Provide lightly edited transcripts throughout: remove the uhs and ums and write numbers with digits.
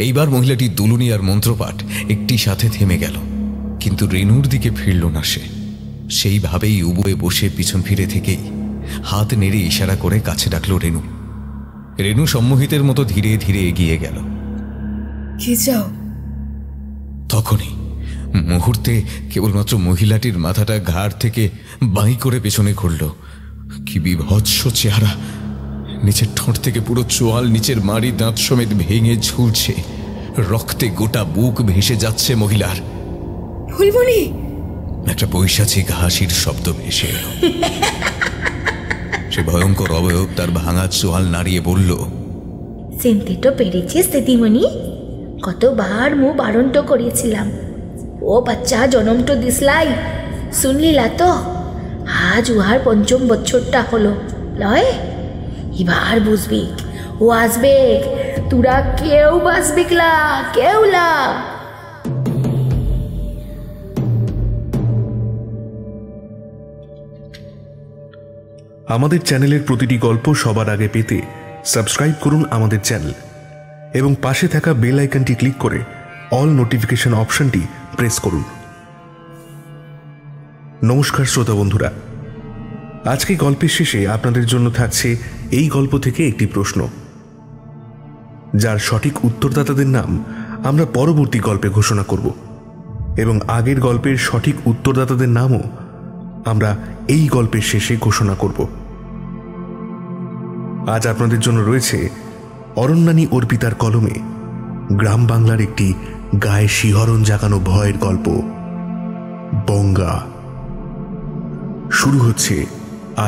এইবার মহিলাটি দুলুনি আর মন্ত্রপাঠ একটি সাথে থেমে গেল, কিন্তু রেনুর দিকে ফিরল না সে। সেইভাবেই উবুয়ে বসে পিছন ফিরে থেকেই হাত নেড়ে ইশারা করে কাছে ডাকল রেনু। রেনু সম্মোহিতের মতো ধীরে ধীরে এগিয়ে গেল। কি চাও? তখনই মুহূর্তে কেবলমাত্র মহিলাটির মাথাটা ঘাড় থেকে বাঁই করে পেছনে ঘুরল। কি বিভৎস চেহারা! নিচের ঠোঁট থেকে পুরো চোয়াল, নিচের মাড়ি দাঁত সমেত ভেঙে ঝুলছে, রক্তে গোটা বুক ভেসে যাচ্ছে মহিলার। ফুলমণি! একটা পৈশাচিক হাসির শব্দ ভেসে এল। সে ভয়ঙ্কর অবয়ব তার ভাঙা চোয়াল নাড়িয়ে বলল, চিনতে তো পেরেছিস দিদিমণি? কতবার মু বারণ তো করেছিলাম, ও বাচ্চা জনম তো দিসলাই, শুনলিলা তো? আজ উহার পঞ্চম বছরটা হলো লয়। এবার বুঝবি ও আসবে, তোরা কেউ বাঁচবিকলা, কেউ লা। আমাদের চ্যানেলের প্রতিটি গল্প সবার আগে পেতে সাবস্ক্রাইব করুন আমাদের চ্যানেল এবং পাশে থাকা বেল আইকনটি ক্লিক করে অল নোটিফিকেশন অপশনটি প্রেস করুন। নমস্কার শ্রোতা বন্ধুরা, আজকে গল্পের শেষে আপনাদের জন্য থাকছে এই গল্প থেকে একটি প্রশ্ন, যার সঠিক উত্তরদাতাদের নাম আমরা পরবর্তী গল্পে ঘোষণা করব এবং আগের গল্পের সঠিক উত্তরদাতাদের নামও আমরা এই গল্পের শেষে ঘোষণা করব। আজ আপনাদের জন্য রয়েছে অরণ্যানী অর্পিতার কলমে গ্রাম বাংলার একটি গায়ে শিহরণ জাগানো ভয়ের গল্প, বঙ্গা। শুরু হচ্ছে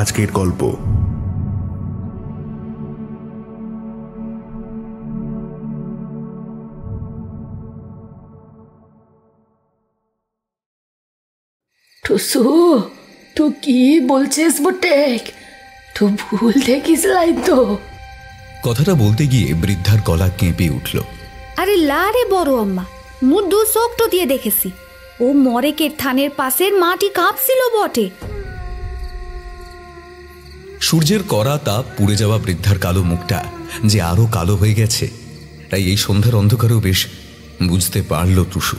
আজকের গল্প। টুসু, তুই কি বলছিস বটে? তুই ভুল দেখিসলাই তো? কথাটা বলতে গিয়ে বৃদ্ধার গলা কেঁপে উঠল। আরে লা রে বড় আম্মা, মু দু চোখ দিয়ে দেখেছি, ও মরেকের থানের পাশের মাটি কাঁপছিল বটে। সূর্যের কড়া তাপ পুড়ে যাওয়া বৃদ্ধার কালো মুখটা যে আরো কালো হয়ে গেছে, তাই এই সন্ধ্যার অন্ধকারেও বেশ বুঝতে পারল টুসু।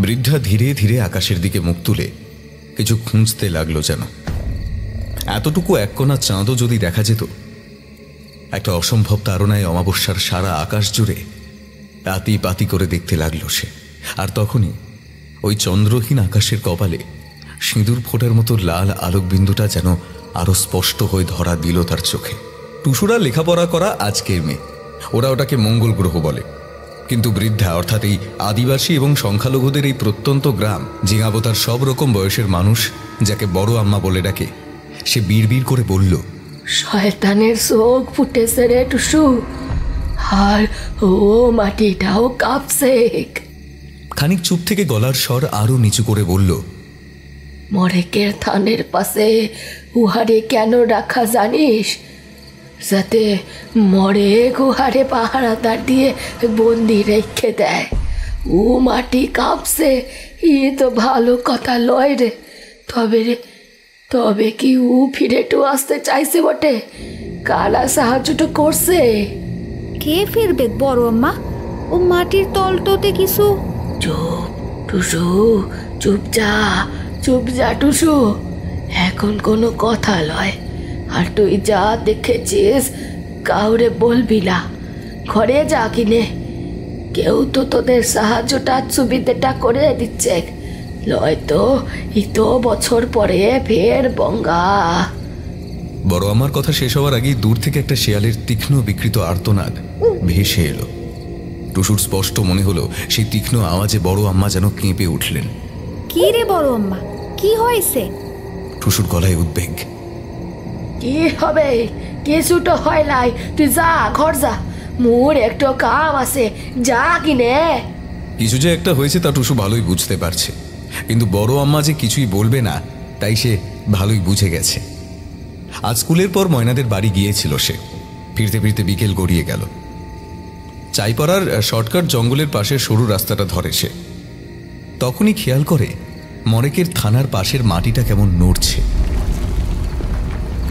বৃদ্ধা ধীরে ধীরে আকাশের দিকে মুখ তুলে কিছু খুঁজতে লাগলো যেন। এতটুকু এক কোণা চাঁদও যদি দেখা যেত। একটা অসম্ভব তাড়নায় অমাবস্যার সারা আকাশ জুড়ে পাতি পাতি করে দেখতে লাগলো সে। আর তখনই ওই চন্দ্রহীন আকাশের কপালে সিঁদুর ফোটার মতো লাল আলোকবিন্দুটা যেন আরো স্পষ্ট হয়ে ধরা দিল তার চোখে। টুসুরা লেখাপড়া করা আজকের মেয়ে, ওরা ওটাকে মঙ্গল গ্রহ বলে, কিন্তু বৃদ্ধা অর্থাৎ এই আদিবাসী এবং সংখ্যালঘুদের এই প্রত্যন্ত গ্রাম জিঙাবতার সব রকম বয়সের মানুষ যাকে বড় আম্মা বলে ডাকে, সে বিড়বিড় করে বলল, শয়তানের চোখ ফুটেছে রে টুসু, আর ও মাটিটাও কাঁপছে। খানিক চুপ থেকে গলার স্বর আরো নিচু করে বলল, মরেকের থানের পাশে উহারে কেন রাখা জানিস? যাতে মরে গুহারে পাহারাদার দিয়ে বন্দি রেখে দেয়। ও মাটি কাঁপছে, ই তো ভালো কথা লয় রে। তবে কি ও ফিরে টু আসতে চাইছে বটে? কারা সাহায্যটা করছে? কে ফিরবে বড় আম্মা? ও মাটির তলটোতে কিছু। চুপ টুসু, চুপ যা টুসু, এখন কোনো কথা লয়। আর তুই যা দেখেছিস কাউরে বলবি না, ঘরে যা কিনে। কেউ তো তোদের সাহায্যটা সুবিধেটা করে দিচ্ছে, নয়তো ইতো বছর পরে ফের বঙ্গা। বড় আমার কথা শেষ হওয়ার আগেই দূর থেকে একটা শেয়ালের তীক্ষ্ণ বিকৃত আর্তনাদ ভেসে এলো। টুসুর স্পষ্ট মনে হলো সেই তীক্ষ্ণ আওয়াজে বড় আম্মা যেন কেঁপে উঠলেন। কি রে বড় আম্মা, কি হয়েছে? টুসুর গলায় উদ্বেগ। কি হবে? কিছু তো হয় নাই, তুই যা, ঘর যা, মোর একটু কাম আছে, যা কিনে। কিছু যে একটা হয়েছে তা টুসু ভালোই বুঝতে পারছে, কিন্তু বড় আম্মা যে কিছুই বলবে না তাই সে ভালোই বুঝে গেছে। আজ স্কুলের পর ময়নাদের বাড়ি গিয়েছিল সে। ফিরতে ফিরতে বিকেল গড়িয়ে গেল। চাইপাড়ার শর্টকাট জঙ্গলের পাশে সরু রাস্তাটা ধরে সে। তখনই খেয়াল করে মরেকের থানার পাশের মাটিটা কেমন নড়ছে।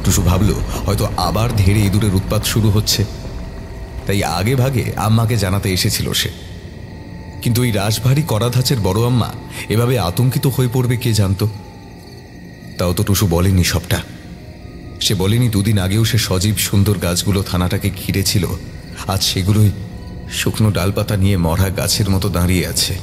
টুসু ভাবল হয়তো আবার ধেড়ে ইঁদুরের উৎপাত শুরু হচ্ছে। তাই আগে ভাগে আম্মাকে জানাতে এসেছিল সে। কিন্তু ওই রাশভারী করাধাঁচের বড় আম্মা এভাবে আতঙ্কিত হয়ে পড়বে কে জানত। তাও তো টুসু বলেনি সবটা। সে বলেনি দুদিন আগেও সে সজীব সুন্দর গাছগুলো থানাটাকে ঘিরেছিল, আজ সেগুলোই শুকনো ডালপাতা নিয়ে মরা গাছের মতো দাঁড়িয়ে আছে।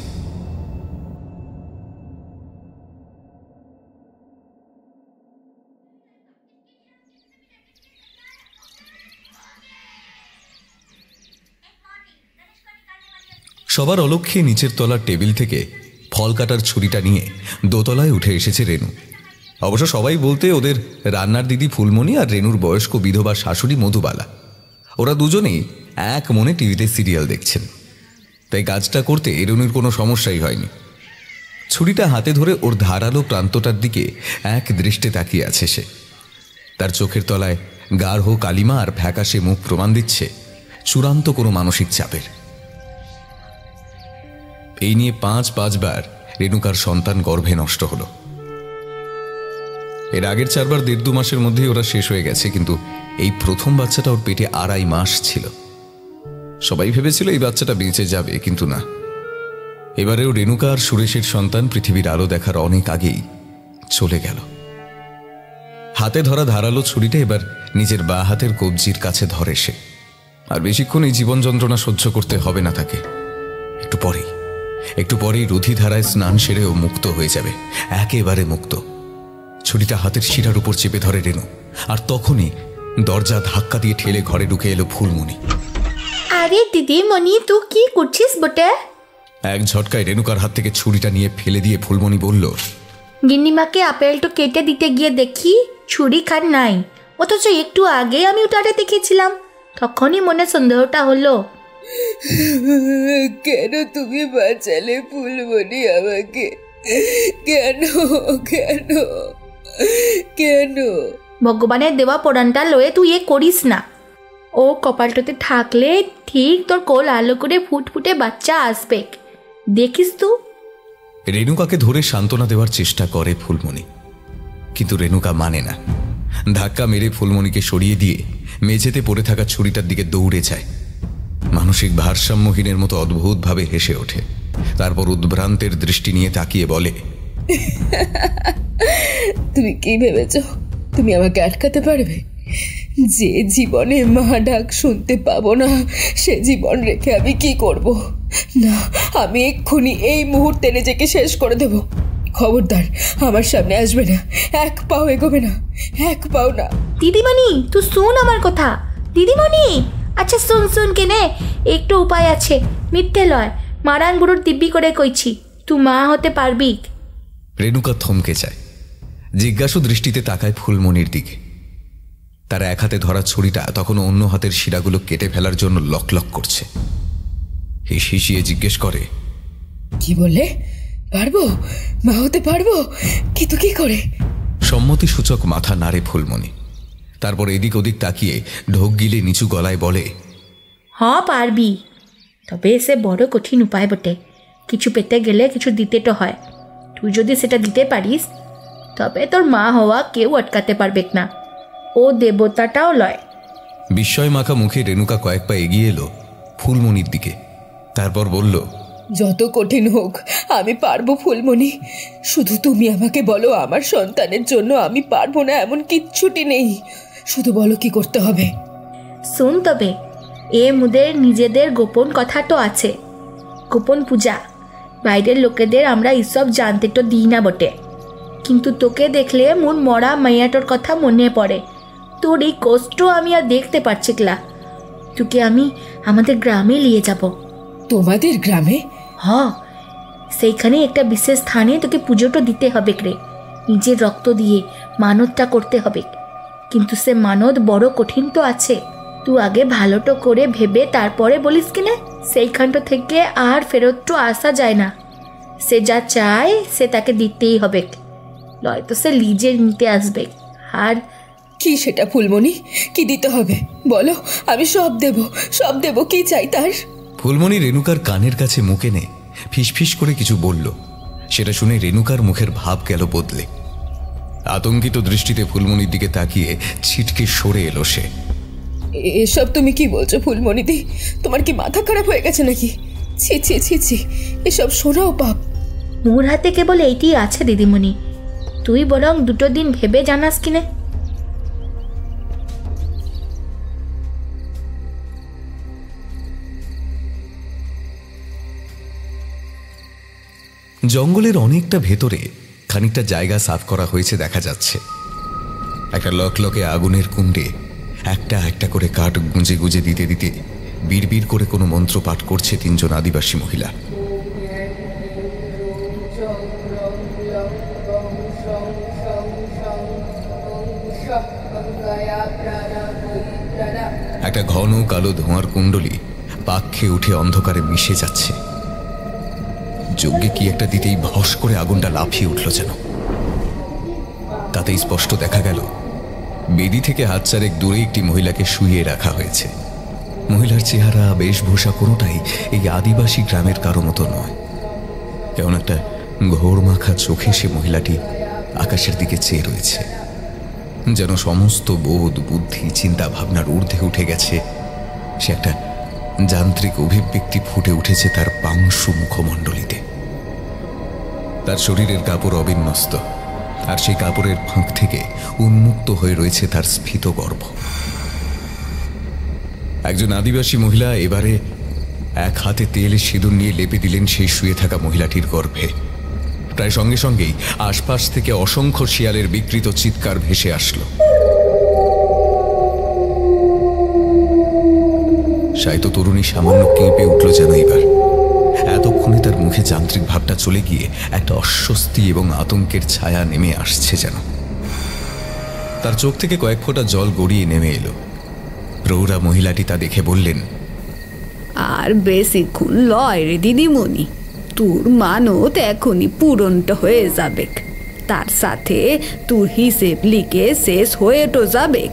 সবার অলক্ষ্যে নিচের তলার টেবিল থেকে ফল কাটার ছুরিটা নিয়ে দোতলায় উঠে এসেছে রেনু। অবশ্য সবাই বলতে ওদের রান্নার দিদি ফুলমণি আর রেনুর বয়স্ক বিধবা শাশুড়ি মধুবালা, ওরা দুজনেই এক মনে টিভিতে সিরিয়াল দেখছেন। তাই কাজটা করতে রেনুর কোনো সমস্যাই হয়নি। ছুরিটা হাতে ধরে ওর ধারালো প্রান্তটার দিকে এক দৃষ্টে তাকিয়ে আছে সে। তার চোখের তলায় গাঢ় কালিমা আর ফ্যাকাশে মুখ প্রমাণ দিচ্ছে চূড়ান্ত কোনো মানসিক চাপের। এই নিয়ে ৫ বার রেণুকার সন্তান গর্ভে নষ্ট হলো। এর আগের ৪ বার ১.৫-২ মাসের মধ্যেই ওরা শেষ হয়ে গেছে, কিন্তু এই প্রথম বাচ্চাটা ওর পেটে ২.৫ মাস ছিল। সবাই ভেবেছিল এই বাচ্চাটা বেঁচে যাবে, কিন্তু না। এবারেও রেণুকা আর সুরেশের সন্তান পৃথিবীর আলো দেখার অনেক আগেই চলে গেল। হাতে ধরা ধারালো ছুরিটা এবার নিজের বা হাতের কবজির কাছে ধরে সে। আর বেশিক্ষণ এই জীবন যন্ত্রণা সহ্য করতে হবে না তাকে। একটু পরেই রুধিধারায় স্নান সেরেও মুক্ত হয়ে যাবে, একেবারে মুক্ত। ছুরিটা হাতের শিরার উপর চেপে ধরে রেনু, আর তখনই দরজা ধাক্কা দিয়ে ঠেলে ঘরে ঢুকে এলো ফুলমণি। আরে দিদিমণি, তুই কি করছিস বটে? এক ঝটকায় রেণুকার হাত থেকে ছুরিটা নিয়ে ফেলে দিয়ে ফুলমণি বলল, গিন্নিমাকে আপেলটা কেটে দিতে গিয়ে দেখি ছুরি খান নাই, অথচ একটু আগে আমি ওটারে দেখেছিলাম। তখনই মনে সন্দেহটা হলো। কেন তুমি বাঁচালে ফুলমণি আমাকে? কেন কেন কেন? ভগবানের দেওয়া পোড়ানটা লয়ে তুই এ করিস না। ও কপালটাতে থাকলে ঠিক তোর কোল আলো করে ফুটফুটে বাচ্চা আসবে, দেখিস তু। রেণুকাকে ধরে সান্ত্বনা দেওয়ার চেষ্টা করে ফুলমণি, কিন্তু রেণুকা মানে না। ধাক্কা মেরে ফুলমণিকে সরিয়ে দিয়ে মেঝেতে পড়ে থাকা ছুরিটার দিকে দৌড়ে যায়। মানসিক ভারসাম্যহীনের মতো অদ্ভুতভাবে হেসে ওঠে, তারপর উদ্ভ্রান্তের দৃষ্টি নিয়ে তাকিয়ে বলে, তুমি কি ভেবেছ তুমি আমাকে আটকাতে পারবে? যে জীবনে মা ডাক শুনতে পাবো না, সে জীবন রেখে আমি কি করব? না, আমি এক্ষুনি এই মুহূর্তে নিজেকে শেষ করে দেব। খবরদার আমার সামনে আসবে না, এক পাও এগোবে না, এক পাও না। দিদিমণি, তুই শোন আমার কথা। দিদিমণি, আচ্ছা শুন কেনে, একটু উপায় আছে, মিথ্যে লয়, মারান বুড়োর দিব্যি করে কইছি, তুই মা হতে পারবি। রেণুকা থমকে যায়, জিজ্ঞাসু দৃষ্টিতে তাকায় ফুলমণির দিকে। তার এক হাতে ধরা ছুরিটা তখন অন্য হাতের শিরাগুলো কেটে ফেলার জন্য লক লক করছে। হিসিয়ে জিজ্ঞেস করে, কি বলে? পারবো? মা হতে পারবো? কিন্তু কি করে? সম্মতি সূচক মাথা নাড়ে ফুলমণি। তারপর এদিক ওদিক তাকিয়ে ঢোক গিলে নিচু গলায় বলে, হ্যাঁ পারবি, তবে সে বড় কঠিন উপায় বটে। কিছু পেতে গেলে কিছু দিতে তো হয়। তুই যদি সেটা দিতে পারিস তবে তোর মা হওয়া কেউ আটকাতে পারবে না, ও দেবতাটাও লয়। বিস্ময় মাখা মুখে রেণুকা কয়েক পা এগিয়ে এলো ফুলমণির দিকে, তারপর বলল, যত কঠিন হোক আমি পারবো ফুলমণি। শুধু তুমি আমাকে বলো, আমার সন্তানের জন্য আমি পারবো না এমন কিচ্ছুটি নেই। শুধু বলো কি করতে হবে। শুন, তবে এ মুদের নিজেদের গোপন কথা তো আছে, গোপন পূজা। বাইরের লোকেদের আমরা এসব জানতে তো দিই না বটে, কিন্তু তোকে দেখলে মোর মরা মাইয়াটোর কথা মনে পড়ে। তোর এই কষ্ট আমি আর দেখতে পারছি ক্লা। তোকে আমি আমাদের গ্রামে নিয়ে যাব। তোমাদের গ্রামে? হ্যাঁ, সেইখানে একটা বিশেষ স্থানে তোকে পুজোটা দিতে হবে রে। নিজের রক্ত দিয়ে মানতটা করতে হবে, কিন্তু সে মানত বড় কঠিন তো আছে। তুই আগে ভালোটো করে ভেবে তারপরে বলিস কিনা। সেইখানটা থেকে আর ফেরত তো আসা যায় না। সে যা চায় সে তাকে দিতেই হবে, নয়তো সে লিজে নিতে আসবে। আর কি সেটা ফুলমণি? কি দিতে হবে বলো, আমি সব দেব। কি চাই তার? ফুলমণি রেণুকার কানের কাছে মুখ এনে ফিসফিস করে কিছু বলল। সেটা শুনে রেণুকার মুখের ভাব গেল বদলে। আতঙ্কিত দৃষ্টিতে ফুলমণির দিকে তাকিয়ে ছিটকে সরে এলো সে। এসব তুমি কি বলছো ফুলমণিদি? তোমার কি মাথা খারাপ হয়ে গেছে নাকি? ছি ছি ছি ছি, এসব শোনাও পাপ। মোর হাতে কেবল এইটি আছে দিদিমণি, তুই বরং 2 দিন ভেবে জানাস কিনে। জঙ্গলের অনেকটা ভেতরে খানিকটা জায়গা সাফ করা হয়েছে দেখা যাচ্ছে। একটা লকলকে আগুনের কুণ্ডে একটা একটা করে কাঠ গুঁজে গুঁজে দিতে দিতে বিড়বিড় করে কোনো মন্ত্র পাঠ করছে 3 জন আদিবাসী মহিলা। একটা ঘন কালো ধোঁয়ার কুণ্ডলী পাক খেয়ে উঠে অন্ধকারে মিশে যাচ্ছে। যজ্ঞে কি একটা দিতেই ভস করে আগুনটা লাফিয়ে উঠল যেন। তাতেই স্পষ্ট দেখা গেল বেদি থেকে হাত চারেক দূরে একটি মহিলাকে শুইয়ে রাখা হয়েছে। মহিলার চেহারা বেশভূষা কোনোটাই এই আদিবাসী গ্রামের কারো মতো নয়। কেমন একটা ঘোর মাখা চোখে সে মহিলাটি আকাশের দিকে চেয়ে রয়েছে, যেন সমস্ত বোধ বুদ্ধি চিন্তা ভাবনার ঊর্ধ্বে উঠে গেছে। সে একটা যান্ত্রিক অভিব্যক্তি ফুটে উঠেছে তার পাংশু মুখমণ্ডলীতে। তার শরীরের কাপড় অবিন্যস্ত, আর সেই কাপড়ের ফাঁক থেকে উন্মুক্ত হয়ে রয়েছে তার স্ফীত গর্ভ। একজন আদিবাসী মহিলা এবারে এক হাতে তেল সিঁদুর নিয়ে লেপে দিলেন সেই শুয়ে থাকা মহিলাটির গর্ভে। প্রায় সঙ্গে সঙ্গেই আশপাশ থেকে অসংখ্য শিয়ালের বিকৃত চিৎকার ভেসে আসলো। শায়িত তরুণী সামান্য কেঁপে উঠল যেন এবার। এতক্ষণে তার মুখে যান্ত্রিক ভাবটা চলে গিয়ে একটা অস্বস্তি এবং আতঙ্কের ছায়া নেমে আসছে যেন। তার চোখ থেকে কয়েক ফোঁটা জল গড়িয়ে নেমে এলো। প্রৌঢ়া মহিলাটি তা দেখে বললেন, আর বেশিক্ষণ লয় রে দিদিমণি, তোর মানত এখনই পূরণটা হয়ে যাবে, তার সাথে তোর হিসেব লিখে শেষ হয়েও যাবে,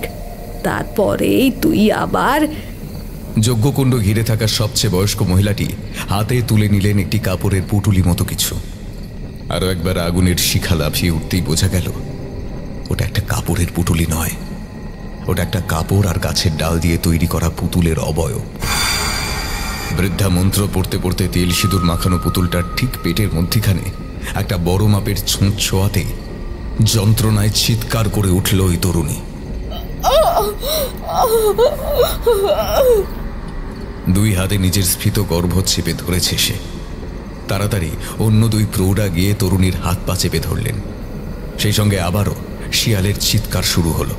তারপরেই তুই আবার। যজ্ঞকুণ্ড ঘিরে থাকা সবচেয়ে বয়স্ক মহিলাটি হাতে তুলে নিলেন একটি কাপড়ের পুটুলি মতো কিছু। আরো একবার আগুনের শিখা লাফিয়ে উঠতেই বোঝা গেল ওটা একটা কাপড়ের পুটুলি নয়, ওটা একটা কাপড় আর গাছের ডাল দিয়ে তৈরি করা পুতুলের অবয়ব। বৃদ্ধা মন্ত্র পড়তে পড়তে তেল সিঁদুর মাখানো পুতুলটার ঠিক পেটের মধ্যিখানে একটা বড় মাপের ছোঁচ ছোঁয়াতে যন্ত্রণায় চিৎকার করে উঠল ওই তরুণী। দুই হাতে নিজের স্ফীত গর্ভ চেপে ধরেছে সে। তাড়াতাড়ি অন্য 2 প্রৌঢ়া গিয়ে তরুণীর হাত পা চেপে ধরলেন। সেই সঙ্গে আবারও শিয়ালের চিৎকার শুরু হলো।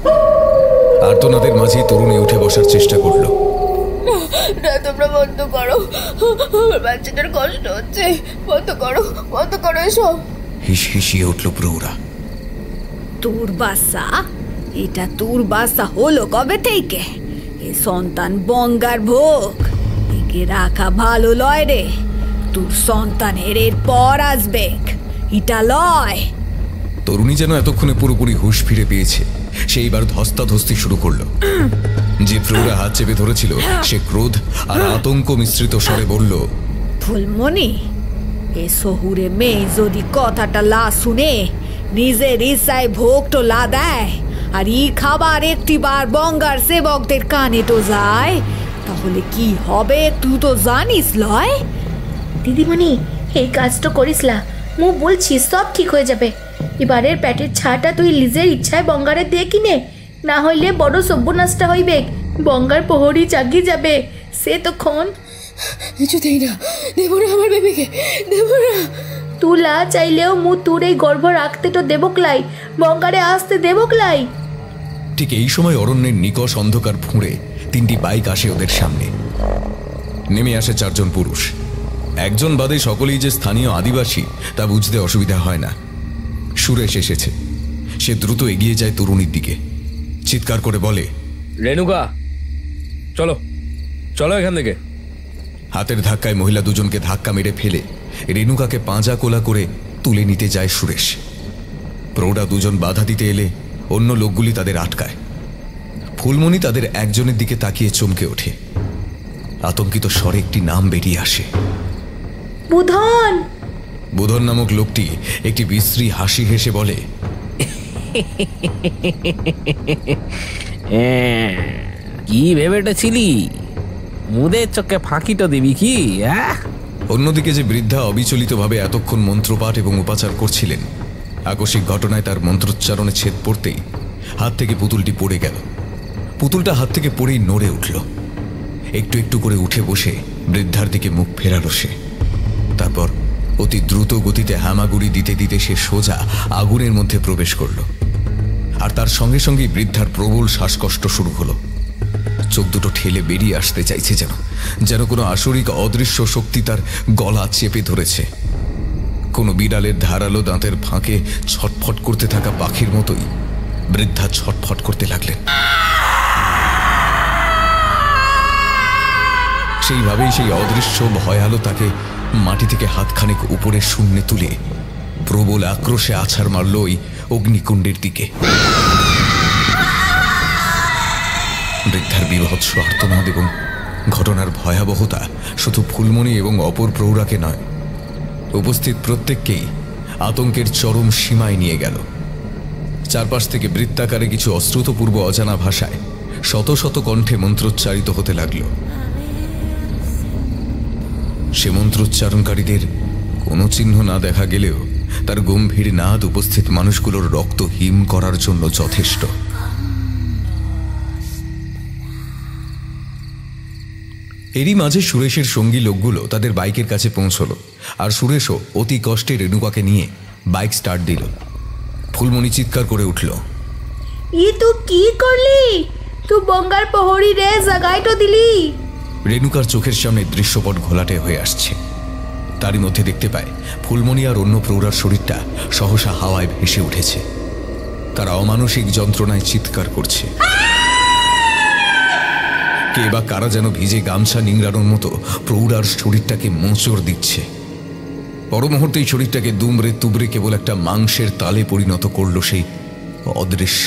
আর্তনাদের মাঝেই তরুণী উঠে বসার চেষ্টা করলো। না, তোমরা বন্ধ করো, আমার বাচ্চাটার কষ্ট হচ্ছে, বন্ধ করো, বন্ধ করো এসব। হিসহিসিয়ে উঠল প্রৌঢ়া। তোর বাসা? এটা তোর বাসা হলো কবে থেকে? এ সন্তান বঙ্গার ভোগ, একে রাখা ভালো লয় রে। তোর সন্তানের এর পর আসবে, এটা লয়। তরুণী যেন এতক্ষণে পুরোপুরি হুঁশ ফিরে পেয়েছে। সেইবার ধস্তাধস্তি শুরু করলো। যে প্রৌঢ়া হাত চেপে ধরেছিল সে ক্রোধ আর আতঙ্ক মিশ্রিত স্বরে বলল, ফুলমণি, এ শহুরে মেয়ে যদি কথাটা লা শুনে নিজের ইচ্ছায় ভোগটো লা দেয় আর ই খাবার একটিবার বঙ্গার সেবকদের কানে তো যায়, তাহলে কি হবে তুই তো জানিস লয়? দিদিমণি, এই কাজটা করিস না, মু বলছি সব ঠিক হয়ে যাবে। এবারের প্যাটের ছাটা তুই নিজের ইচ্ছায় বঙ্গারে দিয়ে কিনে, না হইলে বড় সর্বনাশটা হইবে। বঙ্গার প্রহরী জাগি যাবে, সে তখন। কিছুতেই না, দেব না আমার বেবিকে, দেব না। তুলা চাইলেও মু তোর এই গর্ভ রাখতে তো দেবকলাই, বঙ্গারে আসতে দেবকলাই। ঠিক এই সময় অরণ্যের নিকষ অন্ধকার ফুঁড়ে 3টি বাইক আসে ওদের সামনে। নেমে আসে 4 জন পুরুষ। একজন বাদে সকলেই যে স্থানীয় আদিবাসী তা বুঝতে অসুবিধা হয় না। সুরেশ এসেছে। সে দ্রুত এগিয়ে যায় তরুণীর দিকে, চিৎকার করে বলে, রেণুকা, চলো চলো এখান থেকে। হাতের ধাক্কায় মহিলা 2 জনকে ধাক্কা মেরে ফেলে রেণুকাকে পাঁজা কোলা করে তুলে নিতে যায় সুরেশ। প্রৌঢ়া 2 জন বাধা দিতে এলে অন্য লোকগুলি তাদের আটকায়। ফুলমণি তাদের একজনের দিকে তাকিয়ে চমকে ওঠে। আতঙ্কিত স্বরে একটি নাম বেরিয়ে আসে, বুধন। বুধন নামক লোকটি একটি বিশ্রী হাসি হেসে বলে, কি ভেবেটেছিলি মুদের চোখে ফাঁকি তো দিবি কি? অন্যদিকে যে বৃদ্ধা অবিচলিতভাবে এতক্ষণ মন্ত্রপাঠ এবং উপাচার করছিলেন, আকস্মিক ঘটনায় তার মন্ত্রোচ্চারণে ছেদ পড়তেই হাত থেকে পুতুলটি পড়ে গেল। পুতুলটা হাত থেকে পড়েই নড়ে উঠল। একটু একটু করে উঠে বসে বৃদ্ধার দিকে মুখ ফেরালো সে। তারপর অতি দ্রুত গতিতে হামাগুড়ি দিতে দিতে সে সোজা আগুনের মধ্যে প্রবেশ করল। আর তার সঙ্গে সঙ্গেই বৃদ্ধার প্রবল শ্বাসকষ্ট শুরু হলো। চোখ দুটো ঠেলে বেরিয়ে আসতে চাইছে, যেন কোনো আসরিক অদৃশ্য শক্তি তার গলা চেপে ধরেছে। কোনো বিড়ালের ধারালো দাঁতের ফাঁকে ছটফট করতে থাকা পাখির মতোই বৃদ্ধা ছটফট করতে লাগলেন। সেইভাবেই সেই অদৃশ্য ভয়ালো তাকে মাটি থেকে হাতখানেক উপরে শূন্যে তুলে প্রবল আক্রোশে আছাড় মারল ওই অগ্নিকুণ্ডের দিকে। বৃদ্ধার বীভৎস আর্তনাদ এবং ঘটনার ভয়াবহতা শুধু ফুলমণি এবং অপর প্রৌঢ়াকে নয়, উপস্থিত প্রত্যেককেই আতঙ্কের চরম সীমায় নিয়ে গেল। চারপাশ থেকে বৃত্তাকারে কিছু অশ্রুতপূর্ব অজানা ভাষায় শত শত কণ্ঠে মন্ত্রোচ্চারিত হতে লাগল। সে মন্ত্রোচ্চারণকারীদের কোনো চিহ্ন না দেখা গেলেও তার গম্ভীর নাদ উপস্থিত মানুষগুলোর রক্ত হিম করার জন্য যথেষ্ট। এরই মাঝে সুরেশের সঙ্গী লোকগুলো তাদের বাইকের কাছে পৌঁছল, আর সুরেশও অতি কষ্টে রেণুকাকে নিয়ে বাইক স্টার্ট দিল। ফুলমণি চিৎকার করে উঠল, ই তুই কি করলি? তুই বঙ্গার প্রহরী রে, জাগাই তো দিলি। রেণুকার চোখের সামনে দৃশ্যপট ঘোলাটে হয়ে আসছে। তারই মধ্যে দেখতে পায় ফুলমণি আর অন্য প্রৌঢ়ার শরীরটা সহসা হাওয়ায় ভেসে উঠেছে। তারা অমানসিক যন্ত্রণায় চিৎকার করছে। কে বা কারা যেন ভিজে গামছা নিংড়ানোর মতো প্রৌঢ়ার শরীরটাকে মোচড় দিচ্ছে। পর মুহূর্তেই শরীরটাকে দুমড়ে তুবড়ে কেবল একটা মাংসের তালে পরিণত করল সেই অদৃশ্য।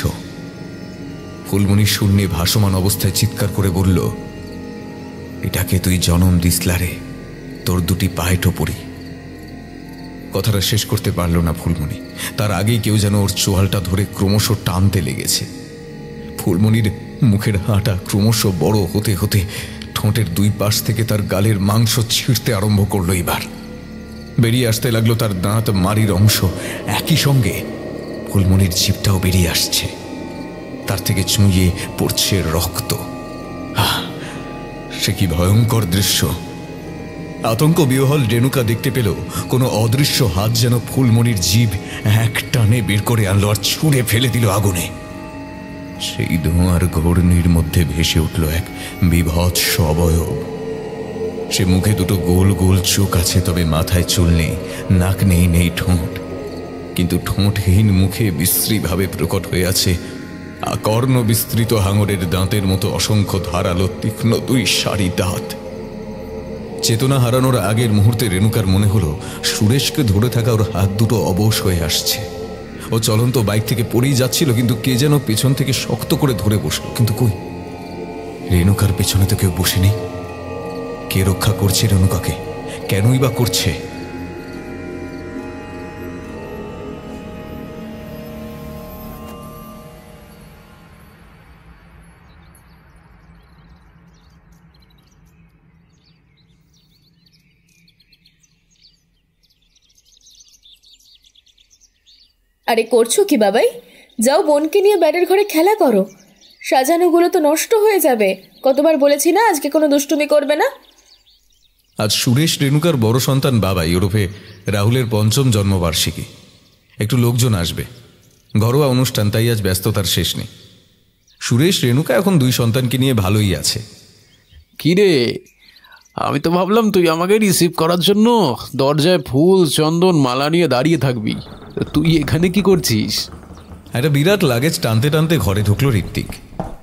ফুলমণি শূন্যে ভাসমান অবস্থায় চিৎকার করে বলল, এটাকে তুই জনম দিসলারে, তোর দুটি পায়ে টোপরি। কথাটা শেষ করতে পারল না ফুলমণি। তার আগেই কেউ যেন ওর চোয়ালটা ধরে ক্রমশ টানতে লেগেছে। ফুলমণির মুখের হাঁটা ক্রমশ বড় হতে হতে ঠোঁটের দুই পাশ থেকে তার গালের মাংস ছিঁড়তে আরম্ভ করলো। এবার বেরিয়ে আসতে লাগলো তার দাঁত মারির অংশ। একই সঙ্গে ফুলমণির জিভটাও বেরিয়ে আসছে। তার থেকে চুঁইয়ে পড়ছে রক্ত। সে কি ভয়ঙ্কর দৃশ্য! আতঙ্ক বিহ্বল রেণুকা দেখতে পেল কোনো অদৃশ্য হাত যেন ফুলমণির জিভ এক টানে বের করে আনলো আর ছুঁড়ে ফেলে দিল আগুনে। সেই ধোঁয়ার ঘূর্ণির মধ্যে ভেসে উঠল এক বিভৎস অবয়ব। সে মুখে দুটো গোল গোল চোখ আছে, তবে মাথায় চুল নেই, নাক নেই, নেই ঠোঁট। কিন্তু ঠোঁটহীন মুখে বিশ্রীভাবে প্রকট হয়ে আছে আকর্ণ বিস্তৃত হাঙরের দাঁতের মতো অসংখ্য ধারালো তীক্ষ্ণ দুই সারি দাঁত। চেতনা হারানোর আগের মুহূর্তে রেণুকার মনে হলো সুরেশকে ধরে থাকা ওর হাত দুটো অবশ হয়ে আসছে। ও চলন্ত বাইক থেকে পড়েই যাচ্ছিল, কিন্তু কে যেন পেছন থেকে শক্ত করে ধরে বসলো। কিন্তু কই, রেণুকার পেছনে তো কেউ বসে নেই। কে রক্ষা করছে রেণুকাকে? কেনই বা করছে? আরে করছো কি বাবাই? যাও বোনকে নিয়ে ব্যাটের ঘরে খেলা করো। সাজানোগুলো তো নষ্ট হয়ে যাবে। কতবার বলেছি না আজকে কোনো দুষ্টুমি করবে না। আজ সুরেশ রেণুকার বড় সন্তান বাবাই ওরফে রাহুলের ৫ম জন্মবার্ষিকী। একটু লোকজন আসবে, ঘরোয়া অনুষ্ঠান, তাই আজ ব্যস্ততার শেষ নেই। সুরেশ রেণুকা এখন 2 সন্তানকে নিয়ে ভালোই আছে। কি রে, আমি তো ভাবলাম তুই আমাকে রিসিভ করার জন্য দরজায় ফুল চন্দন মালা নিয়ে দাঁড়িয়ে থাকবি। তুই এখানে কি করছিস? একটা বিরাট লাগেজ টানতে টানতে ঘরে ঢুকলো ঋত্বিক,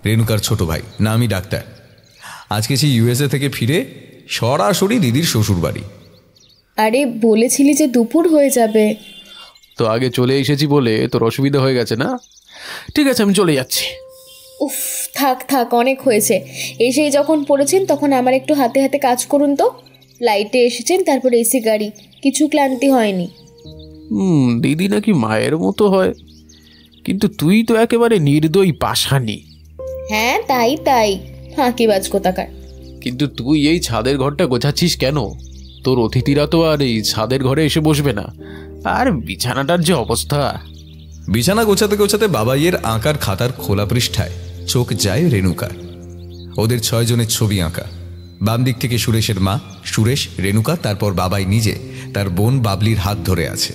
রেণুকার ছোট ভাই, নামই ডাক্তার। আজকে সে USA থেকে ফিরে সরাসরি দিদির শ্বশুর বাড়ি। আরে বলেছিলি যে দুপুর হয়ে যাবে। তো আগে চলে এসেছি বলে তোর অসুবিধা হয়ে গেছে না? ঠিক আছে, আমি চলে যাচ্ছি। উফ, থাক থাক, অনেক হয়েছে। এসেই যখন পড়েছেন তখন আমার একটু হাতে হাতে কাজ করুন তো। লাইটে এসেছেন, তারপর এসি গাড়ি, কিছু ক্লান্তি হয়নি। দিদি নাকি মায়ের মতো হয়, কিন্তু তুই তো একেবারে নির্দয়ী পাষাণী। হ্যাঁ তাই তাই, ফাঁকিবাজ কোথাকার। কিন্তু তুই এই ছাদের ঘরটা গোছাচ্ছিস কেন? তোর অতিথিরা তো আর এই ছাদের ঘরে এসে বসবে না। আর বিছানাটার যে অবস্থা! বিছানা গোছাতে গোছাতে বাবাইয়ের আঁকার খাতার খোলা পৃষ্ঠায় চোখ যায় রেণুকার। ওদের 6 জনের ছবি আঁকা। বাম দিক থেকে সুরেশের মা, সুরেশ, রেণুকা, তারপর বাবাই নিজে তার বোন বাবলির হাত ধরে আছে।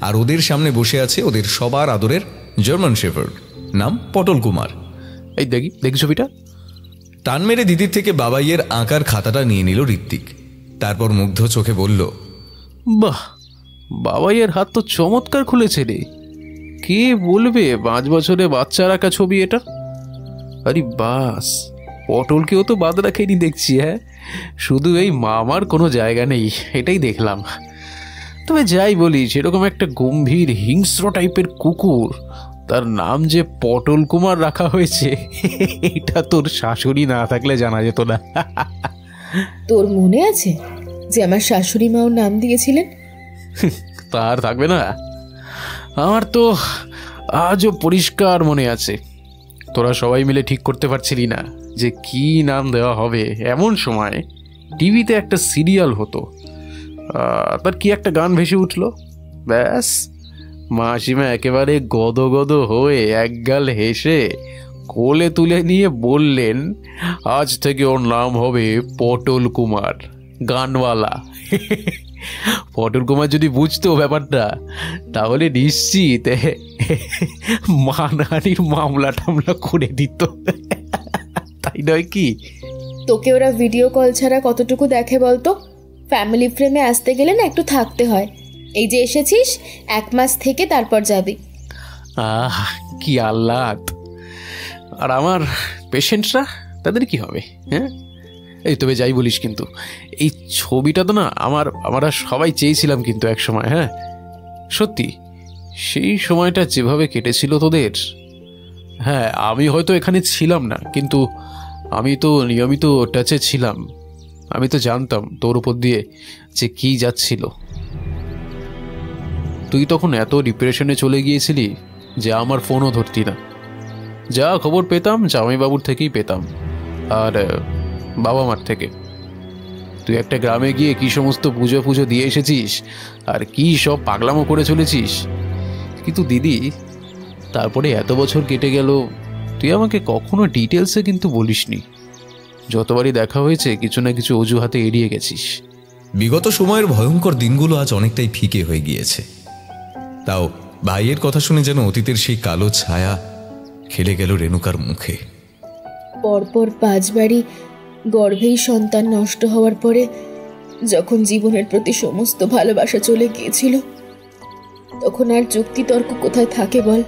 আর ওদের সামনে বসে আছে ওদের সবার আদরের জার্মান শেফার্ড, নাম পটল কুমার। এই দেখি দেখি ছবিটা। টান মেরে দিদির থেকে বাবাইয়ের আঁকার খাতাটা নিয়ে নিল ঋত্বিক। তারপর মুগ্ধ চোখে বলল, বাহ, বাবাইয়ের হাত তো চমৎকার খুলেছে রে। কে বলবে 5 বছরে বাচ্চার আঁকা ছবি এটা? আরে বাস, পটলকেও তো বাদ রাখেনি দেখছি। হ্যাঁ, শুধু এই মামার কোনো জায়গা নেই, এটাই দেখলাম। তবে যাই বলি, সেরকম একটা গম্ভীর হিংস্র টাইপের কুকুর, তার নাম যে পটল কুমার রাখা হয়েছে, এটা তোর শাশুড়ি না থাকলে জানা যেত না। তোর মনে আছে যে আমার শাশুড়ি মাও নাম দিয়েছিলেন? তার থাকবে না? আমার তো আজও পরিষ্কার মনে আছে। তোরা সবাই মিলে ঠিক করতে পারছিলি না যে কি নাম দেওয়া হবে। এমন সময় টিভিতে একটা সিরিয়াল হতো, তার কি একটা গান ভেসে উঠল। ব্যাস, মাসিমা একেবারে গদগদ হয়ে একগাল হেসে কোলে তুলে নিয়ে বললেন, আজ থেকে ওর নাম হবে পটল কুমার, গানওয়ালা। পটল কুমার যদি বুঝতো ব্যাপারটা, তাহলে নিশ্চিত মানহানির মামলা টামলা করে দিত, তাই নয় কি? তোকে ওরা ভিডিও কল ছাড়া কতটুকু দেখে বলতো? ফ্যামিলি ফ্রেমে আসতে গেলে না একটু থাকতে হয়। এই যে এসেছিস, 1 মাস থেকে তারপর যাবি। আহ, কি আহ্লাদ! আর আমার পেশেন্টরা, তাদের কি হবে? হ্যাঁ, এই তবে যাই বলিস, কিন্তু এই ছবিটা তো না আমরা সবাই চেয়েছিলাম কিন্তু এক সময়। হ্যাঁ সত্যি, সেই সময়টা যেভাবে কেটেছিল তোদের। হ্যাঁ, আমি হয়তো এখানে ছিলাম না, কিন্তু আমি তো নিয়মিত টাচে ছিলাম। আমি তো জানতাম তোর উপর দিয়ে যে কি যাচ্ছিল। তুই তখন এত ডিপ্রেশনে চলে গিয়েছিলি যে আমার ফোনও ধরতি না। যা খবর পেতাম জামাইবাবুর থেকেই পেতাম, আর বাবা মার থেকে। তুই একটা গ্রামে গিয়ে কি সমস্ত পুজো দিয়ে এসেছিস, আর কি সব পাগলামো করে চলেছিস। কিন্তু দিদি, তারপরে এত বছর কেটে গেল, তুই আমাকে কখনো ডিটেলসে কিন্তু বলিসনি। যতবারই দেখা হয়েছে কিছু না কিছু অজুহাতে এড়িয়ে গেছিস। বিগত সময়ের ভয়ঙ্কর দিনগুলো আজ অনেকটাই ফিকে হয়ে গিয়েছে। তাও ভাইয়ের কথা শুনে যেন অতীতের সেই কালো ছায়া খেলে গেল রেণুকার মুখে। পরপর 5 বারই গর্ভেই সন্তান নষ্ট হওয়ার পরে যখন জীবনের প্রতি সমস্ত ভালোবাসা চলে গিয়েছিল, তখন আর যুক্তিতর্ক কোথায় থাকে বল?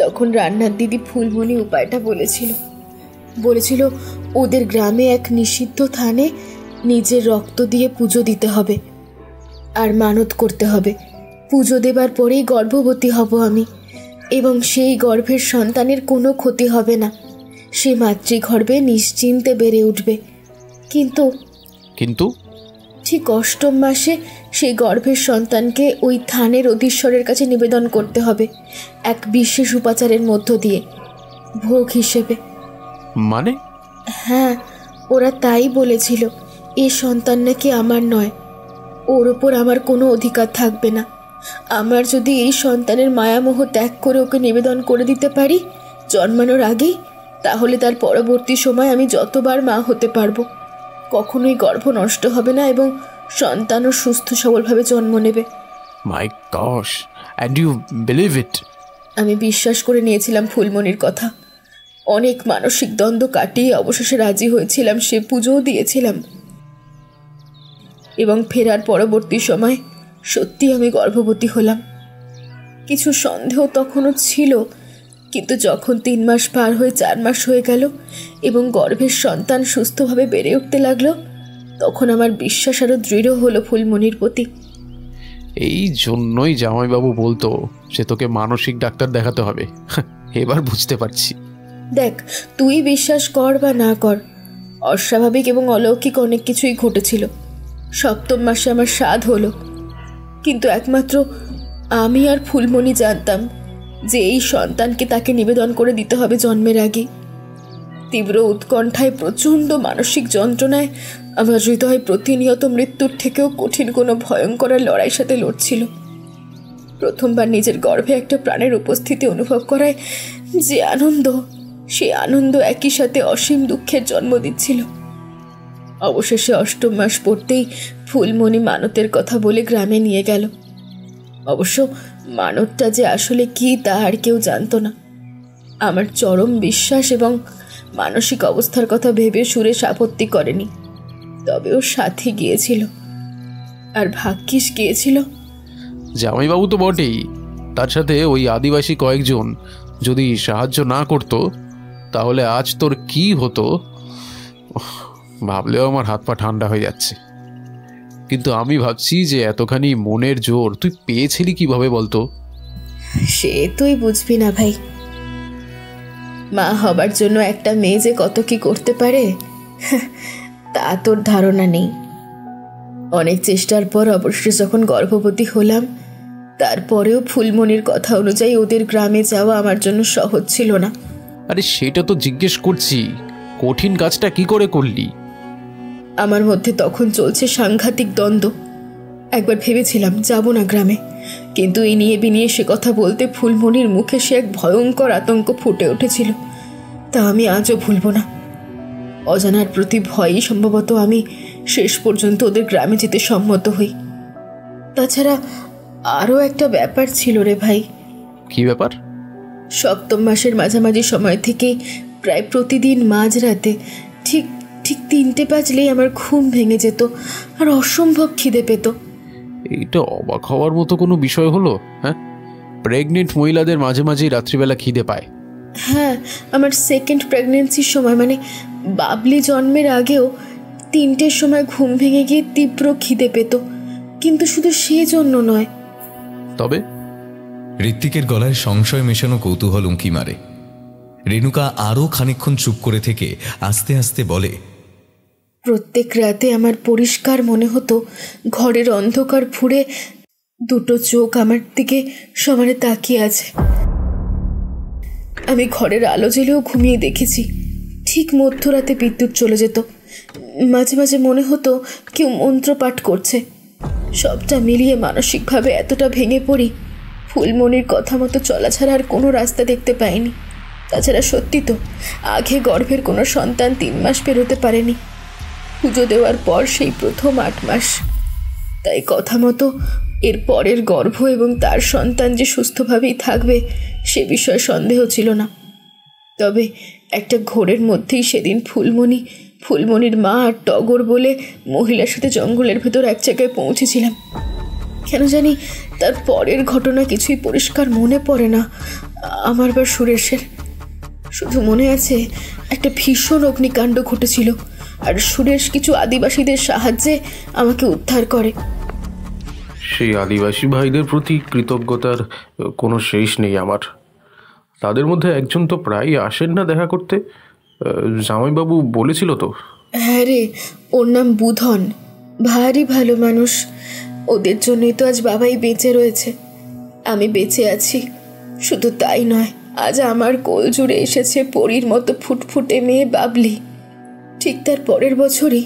তখন রান্নার দিদি ফুলমণি উপায়টা বলেছিল ওদের গ্রামে এক নিষিদ্ধ থানে নিজের রক্ত দিয়ে পুজো দিতে হবে আর মানত করতে হবে। পুজো দেবার পরেই গর্ভবতী হব আমি, এবং সেই গর্ভের সন্তানের কোনো ক্ষতি হবে না। সে মাতৃগর্ভে নিশ্চিন্তে বেড়ে উঠবে। কিন্তু ঠিক 8ম মাসে সেই গর্ভের সন্তানকে ওই থানের অধীশ্বরের কাছে নিবেদন করতে হবে, এক বিশেষ উপাচারের মধ্য দিয়ে, ভোগ হিসেবে। মানে? হ্যাঁ, ওরা তাই বলেছিল। এ সন্তান নাকি আমার নয়, ওর ওপর আমার কোনো অধিকার থাকবে না। আমার যদি এই সন্তানের মায়ামোহ ত্যাগ করে ওকে নিবেদন করে দিতে পারি জন্মানোর আগেই, তাহলে তার পরবর্তী সময় আমি যতবার মা হতে পারবো। কখনোই গর্ভ নষ্ট হবে না এবং সন্তানও সুস্থ সবলভাবে জন্ম নেবে। My gosh, and you believe it? আমি বিশ্বাস করে নিয়েছিলাম ফুলমণির কথা। অনেক মানসিক দ্বন্দ্ব কাটিয়ে অবশেষে রাজি হয়েছিলাম, সে পুজোও দিয়েছিলাম। এবং ফেরার পরবর্তী সময় সত্যি আমি গর্ভবতী হলাম। কিছু সন্দেহ তখনও ছিল, কিন্তু যখন 3 মাস পার হয়ে 4 মাস হয়ে গেল এবং গর্ভের সন্তান সুস্থভাবে বেড়ে উঠতে লাগলো, তখন আমার বিশ্বাস আরও দৃঢ় হলো ফুলমণির প্রতি। এই জন্যই জামাইবাবু বলতো সে তোকে মানসিক ডাক্তার দেখাতে হবে। এবার বুঝতে পারছি। দেখ, তুই বিশ্বাস কর বা না কর, অস্বাভাবিক এবং অলৌকিক অনেক কিছুই ঘটেছিল। 7ম মাসে আমার স্বাদ হলো, কিন্তু একমাত্র আমি আর ফুলমণি জানতাম যে এই সন্তানকে তাকে নিবেদন করে দিতে হবে জন্মের আগে। তীব্র উৎকণ্ঠায়, প্রচণ্ড মানসিক যন্ত্রণায় আমার হৃদয় প্রতিনিয়ত মৃত্যুর থেকেও কঠিন কোনো ভয়ঙ্কর লড়াইয়ের সাথে লড়ছিল। প্রথমবার নিজের গর্ভে একটা প্রাণের উপস্থিতি অনুভব করায় যে আনন্দ, সেই আনন্দ একই সাথে অসীম দুঃখের জন্ম দিচ্ছিল। অবশেষে ৮ম মাস পড়তেই ফুলমণি মানতের কথা বলে গ্রামে নিয়ে গেল। অবশ্য মানতটা যে আসলে কি তা আর কেউ জানত না। আমার চরম বিশ্বাস এবং মানসিক অবস্থার কথা ভেবে সুরেশ আপত্তি করেনি, তবে ও সাথে গিয়েছিল। আর ভাগ্যিস গিয়েছিল। জামাইবাবু তো বটেই, তার সাথে ওই আদিবাসী কয়েকজন যদি সাহায্য না করত তাহলে আজ তোর কি হতো ভাবলেও আমার হাত পা ঠান্ডা হয়ে যাচ্ছে। কিন্তু আমি ভাবছি যে এতখানি মনের জোর তুই পেয়েছিলি কিভাবে বলতো? সে তুই বুঝবি না ভাই। মা হবার জন্য একটা মেয়ে যে কত কি করতে পারে তা তোর ধারণা নেই। অনেক চেষ্টার পর অবশেষে যখন গর্ভবতী হলাম, তারপরেও ফুলমণির কথা অনুযায়ী ওদের গ্রামে যাওয়া আমার জন্য সহজ ছিল না। আরে সেটা তো জিজ্ঞেস করছি, কঠিন কাজটা কি করে করলি? আমার মধ্যে তখন চলছে সাংঘাতিক দ্বন্দ্ব। একবার ভেবেছিলাম যাব না গ্রামে, কিন্তু এই নিয়ে বিনিয়ে সে কথা বলতে ফুলমণির মুখে সে এক ভয়ঙ্কর আতঙ্ক ফুটে উঠেছিল। তা আমি আজও ভুলব না। অজানার প্রতি ভয়ই সম্ভবত আমি শেষ পর্যন্ত ওদের গ্রামে যেতে সম্মত হই। তাছাড়া আরও একটা ব্যাপার ছিল রে ভাই। কি ব্যাপার? ৭ম মাসের মাঝামাঝি সময় থেকে প্রায় প্রতিদিন মাঝরাতে ঠিক ৩টে বাজলেই আমার ঘুম ভেঙে যেত আর অসম্ভব খিদে পেত। এইটা অবাক হওয়ার মতো কোনো বিষয় হলো? হ্যাঁ, প্রেগনেন্ট মহিলাদের মাঝে মাঝেই রাত্রিবেলা খিদে পায়। হ্যাঁ, আমার সেকেন্ড প্রেগনেন্সির সময়, মানে বাবলি জন্মের আগেও ৩টের সময় ঘুম ভেঙে গিয়ে তীব্র খিদে পেত, কিন্তু শুধু সেই জন্য নয়। তবে ঋত্বিকের গলায় সংশয় মেশানো কৌতূহল উঁকি মারে। রেণুকা আরও খানিকক্ষণ চুপ করে থেকে আস্তে আস্তে বলে, প্রত্যেক রাতে আমার পরিষ্কার মনে হতো ঘরের অন্ধকার ফুঁড়ে দুটো চোখ আমার দিকে সমানে তাকিয়ে আছে। আমি ঘরের আলো জ্বেলেও ঘুমিয়ে দেখেছি। ঠিক মধ্যরাতে বিদ্যুৎ চলে যেত। মাঝে মাঝে মনে হতো কেউ মন্ত্রপাঠ করছে। সবটা মিলিয়ে মানসিকভাবে এতটা ভেঙে পড়ি, ফুলমণির কথা মতো চলা ছাড়া আর কোনো রাস্তা দেখতে পাইনি। তাছাড়া সত্যি তো, আগে গর্ভের কোনো সন্তান ৩ মাস পেরোতে পারেনি। পুজো দেওয়ার পর সেই প্রথম ৮ মাস। তাই কথা মতো এর পরের গর্ভ এবং তার সন্তান যে সুস্থভাবেই থাকবে সে বিষয়ে সন্দেহ ছিল না। তবে একটা ঘোরের মধ্যেই সেদিন ফুলমণির মা আর টগর বলে মহিলার সাথে জঙ্গলের ভেতর এক জায়গায় পৌঁছেছিলাম। কেন জানি তার পরের ঘটনা কিছুই পরিষ্কার মনে পড়ে না আমার বা সুরেশের। শুধু মনে আছে একটা ভীষণ অগ্নিকাণ্ড ঘটেছিল আর সুরেশ কিছু আদিবাসীদের সাহায্যে আমাকে উদ্ধার করে। সেই আদিবাসী ভাইদের প্রতি কৃতজ্ঞতার কোনো শেষ নেই আমার। তাদের মধ্যে একজন তো প্রায় আসেন না দেখা করতে, জামাইবাবু বলেছিল তো। হ্যাঁ রে, ওর নাম বুধন। ভারী ভালো মানুষ। ওদের জন্যই তো আজ বাবাই বেঁচে রয়েছে, আমি বেঁচে আছি। শুধু তাই নয়, আজ আমার কোল জুড়ে এসেছে পরীর মতো ফুটফুটে মেয়ে বাবলি। ঠিক তার পরের বছরই।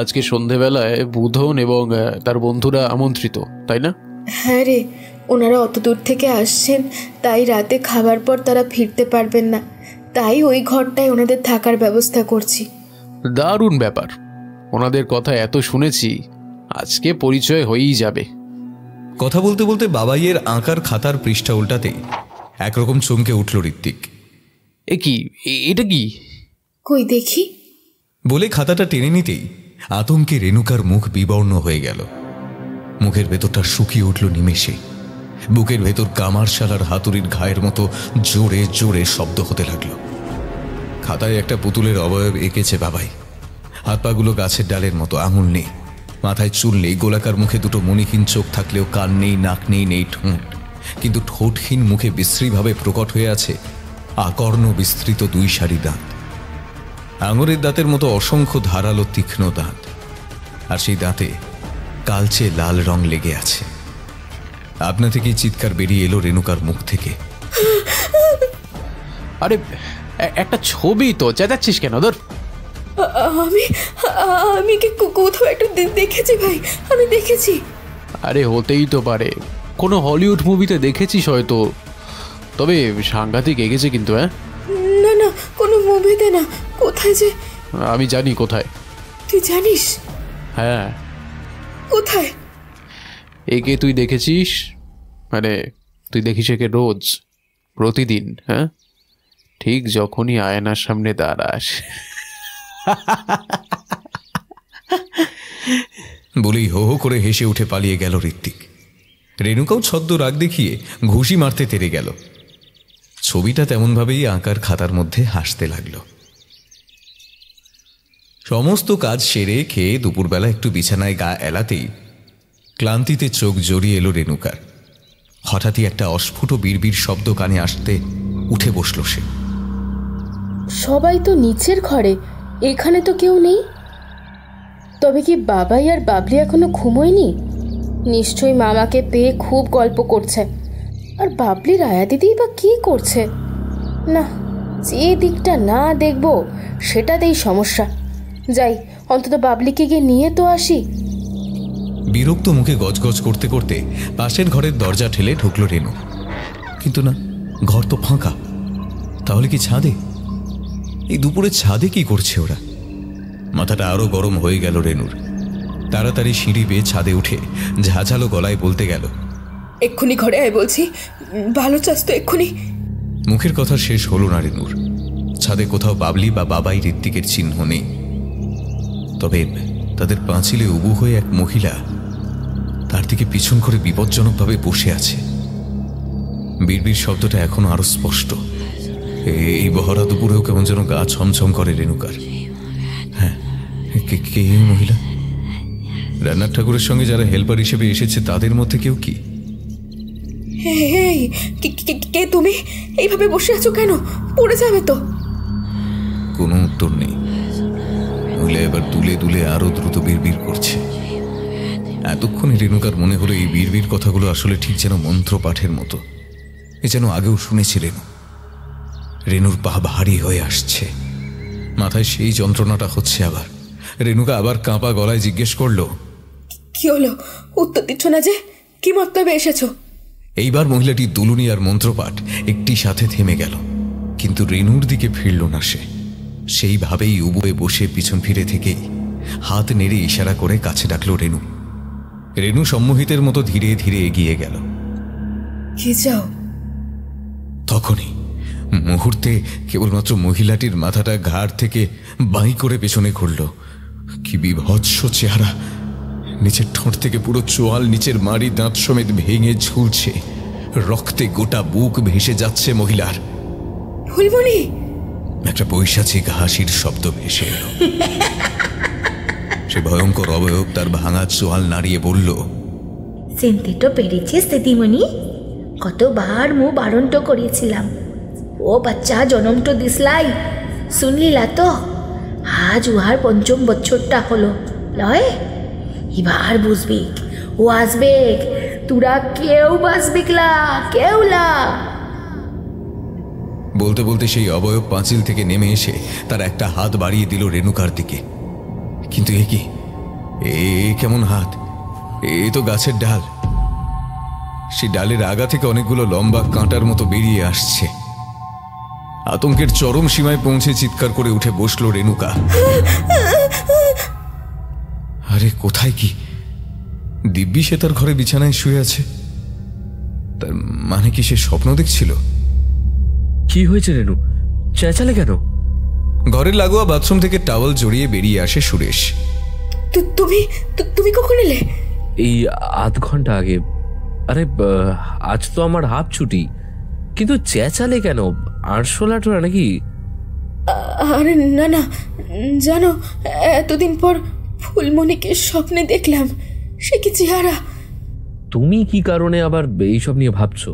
আজকে সন্ধেবেলায় বুধন এবং তার বন্ধুরা আমন্ত্রিত, তাই না? হ্যাঁ রে, ওনারা অত দূর থেকে আসছেন, তাই রাতে খাবার পর তারা ফিরতে পারবেন না। তাই ওই ঘরটায় ওনাদের থাকার ব্যবস্থা করছি। দারুণ ব্যাপার। ওনাদের কথা এত শুনেছি, আজকে পরিচয় হয়েই যাবে। কথা বলতে বলতে বাবাইয়ের আঁকার খাতার পৃষ্ঠা উল্টাতেই একরকম চমকে উঠল ঋত্বিক। এ কি, এটা কি? কই দেখি বলে খাতাটা টেনে নিতেই আতঙ্কে রেণুকার মুখ বিবর্ণ হয়ে গেল। মুখের ভেতরটা শুকিয়ে উঠল নিমেষে। বুকের ভেতর কামারশালার হাতুড়ির ঘায়ের মতো জোরে জোরে শব্দ হতে লাগল। খাতায় একটা পুতুলের অবয়ব এঁকেছে বাবাই। হাত পাগুলো গাছের ডালের মতো, আঙুল নেই, মাথায় চুল নেই, গোলাকার মুখে দুটো মণিহীন চোখ থাকলেও কান নেই, নাক নেই, নেই ঠোঁট, কিন্তু ঠোঁটহীন মুখে বিশ্রীভাবে প্রকট হয়ে আছে আকর্ণ বিস্তৃত 2 সারি দাঁত। আঙুরের দাঁতের মতো অসংখ্য ধারালো তীক্ষ্ণ দাঁত, আর সেই দাঁতে কালচে লাল রং লেগে আছে। আপনা থেকেই চিৎকার বেরিয়ে এলো রেণুকার মুখ থেকে। আরে একটা ছবি তো, চেঁচাচ্ছিস কেন? ধর। আমি আমি কি কোথাও একটু দেখেছি ভাই, আমি দেখেছি। আরে হতেই তো পারে, কোনো হলিউড মুভিতে দেখেছিস হয়তো, তবে সাংঘাতিক এগেছে কিন্তু। হ্যাঁ, না না, কোনো মুভিতে না। কোথায় যে? আমি জানি কোথায়। তুই জানিস? হ্যাঁ। কোথায়? একে তুই দেখেছিস? মানে তুই দেখিস একে রোজ, প্রতিদিন। হ্যাঁ, ঠিক যখনই আয়নার সামনে দাঁড়াস। বলেই হো হো করে হেসে উঠে পালিয়ে গেল ঋত্বিক। রেণুকাও ছদ্ম রাগ দেখিয়ে ঘুষি মারতে তেড়ে গেল। ছবিটা তেমনভাবেই আঁকার খাতার মধ্যে হাসতে লাগলো। সমস্ত কাজ সেরে খেয়ে দুপুরবেলা একটু বিছানায় গা এলাতেই ক্লান্তিতে চোখ জড়িয়ে এলো রেণুকার। হঠাৎই একটা অস্ফুট বিড়বিড় শব্দ কানে আসতে উঠে বসল সে। সবাই তো নিচের ঘরে, এখানে তো কেউ নেই। তবে কি বাবাই আর বাবলি এখনো ঘুমোয়নি? নিশ্চয়ই মামাকে পেয়ে খুব গল্প করছে। আর বাবলির আয়া দিদি বা কি করছে? না, যে দিকটা না দেখবো সেটাতেই সমস্যা। যাই, অন্তত বাবলিকে গিয়ে নিয়ে তো আসি। বিরক্ত মুখে গজগজ করতে করতে পাশের ঘরের দরজা ঠেলে ঢুকলো রেণু। কিন্তু না, ঘর তো ফাঁকা। তাহলে কি ছাদে? এই দুপুরে ছাদে কি করছে ওরা? মাথাটা আরো গরম হয়ে গেল রেণুর। তাড়াতাড়ি সিঁড়ি বেয়ে ছাদে উঠে ঝাঁঝালো গলায় বলতে গেল, এক্ষুনি ঘরে আয় বলছি, ভালো চাস তো এক্ষুনি। মুখের কথা শেষ হলো না রেণুর। ছাদে কোথাও বাবলি বা বাবাই ঋত্বিকের চিহ্ন নেই। তবে তাদের পাঁচিলে উবু হয়ে এক মহিলা তার দিকে পিছন করে বিপজ্জনকভাবে বসে আছে। বিড়বিড় শব্দটা এখনো আরো স্পষ্ট। এই বহরা দুপুরেও কেমন যেন গা ছমছম করে রেণুকার। হ্যাঁ, কে এই মহিলা? রান্নার ঠাকুরের সঙ্গে যারা হেল্পার হিসেবে এসেছে তাদের মধ্যে কেউ কি? কে তুমি? এইভাবে বসে আছো কেন? পড়ে যাবে তো। কোনো উত্তর নেই। মহিলা এবার দুলে দুলে আরো দ্রুত বিড়বিড় করছে। এতক্ষণে রেণুকার মনে হলো এই বিড়বিড় কথাগুলো আসলে ঠিক যেন মন্ত্র পাঠের মতো। এ যেন আগেও শুনেছি রেণু। রেণুর পা ভারী হয়ে আসছে, মাথায় সেই যন্ত্রণাটা হচ্ছে আবার। রেণুকা আবার কাঁপা গলায় জিজ্ঞেস করলো, কি হলো? উত্তর দিচ্ছ না যে? কি মতলবে এসেছো? এইবার মহিলাটি দুলুনি আর মন্ত্রপাঠ একটি সাথে থেমে গেল, কিন্তু রেণুর দিকে ফিরল না সে। সেইভাবেই উবুয়ে বসে পিছন ফিরে থেকেই হাত নেড়ে ইশারা করে কাছে ডাকল রেণু। রেণু সম্মোহিতের মতো ধীরে ধীরে এগিয়ে গেল। কি চাও? তখনই মুহূর্তে কেবলমাত্র মহিলাটির মাথাটা ঘাড় থেকে বাঁই করে পেছনে ঘুরল। কি বিভৎস চেহারা! নিচের ঠোঁট থেকে পুরো চোয়াল নিচের মাড়ি দাঁত সমেত ভেঙে ঝুলছে। রক্তে গোটা বুক ভেসে যাচ্ছে মহিলার। ফুলমণি! একটা পৈশাচিক হাসির শব্দ ভেসে এলো। সে ভয়ঙ্কর অবয়ব তার ভাঙা চোয়াল নাড়িয়ে বলল, চিনতে তো পেরেছিস দিদিমণি? কতবার মু বারণ তো করেছিলাম। ও বাচ্চা জনম তো দিসলাই, শুনলিলা তো? আজ উহার পঞ্চম বছরটা হলো লয়। এবার বুঝবি ও আসবে, তোরা কেউ বাঁচবিকলা, কেউলা। বলতে বলতে সেই অবয়ব পাঁচিল থেকে নেমে এসে তার একটা হাত বাড়িয়ে দিল রেণুকার দিকে। কিন্তু এ কি? এ কেমন হাত? এ তো গাছের ডাল। সেই ডালের আগা থেকে অনেকগুলো লম্বা কাঁটার মতো বেরিয়ে আসছে। আতঙ্কের চরম সীমায় পৌঁছে চিৎকার করে উঠে বসলো রেণুকা। আরে কোথায় কি? দিব্যি সে তার ঘরে বিছানায় শুয়ে আছে। তার মানে কি সে স্বপ্ন দেখছিল? কি হয়েছে রেণু? চেঁচালে কেন? ঘরের লাগোয়া বাথরুম থেকে টাওয়াল জড়িয়ে বেরিয়ে আসে সুরেশ। তুমি কখন এলে? এই আধ ঘন্টা আগে। আরে আজ তো আমার হাফ ছুটি, কিন্তু চেঁচালে কেন? আরশোলা টোলা নাকি? আরে না না, জানো এতদিন পর ফুলমণিকে স্বপ্নে দেখলাম। সে কি চেহারা! তুমি কি কারণে আবার এইসব নিয়ে ভাবছো?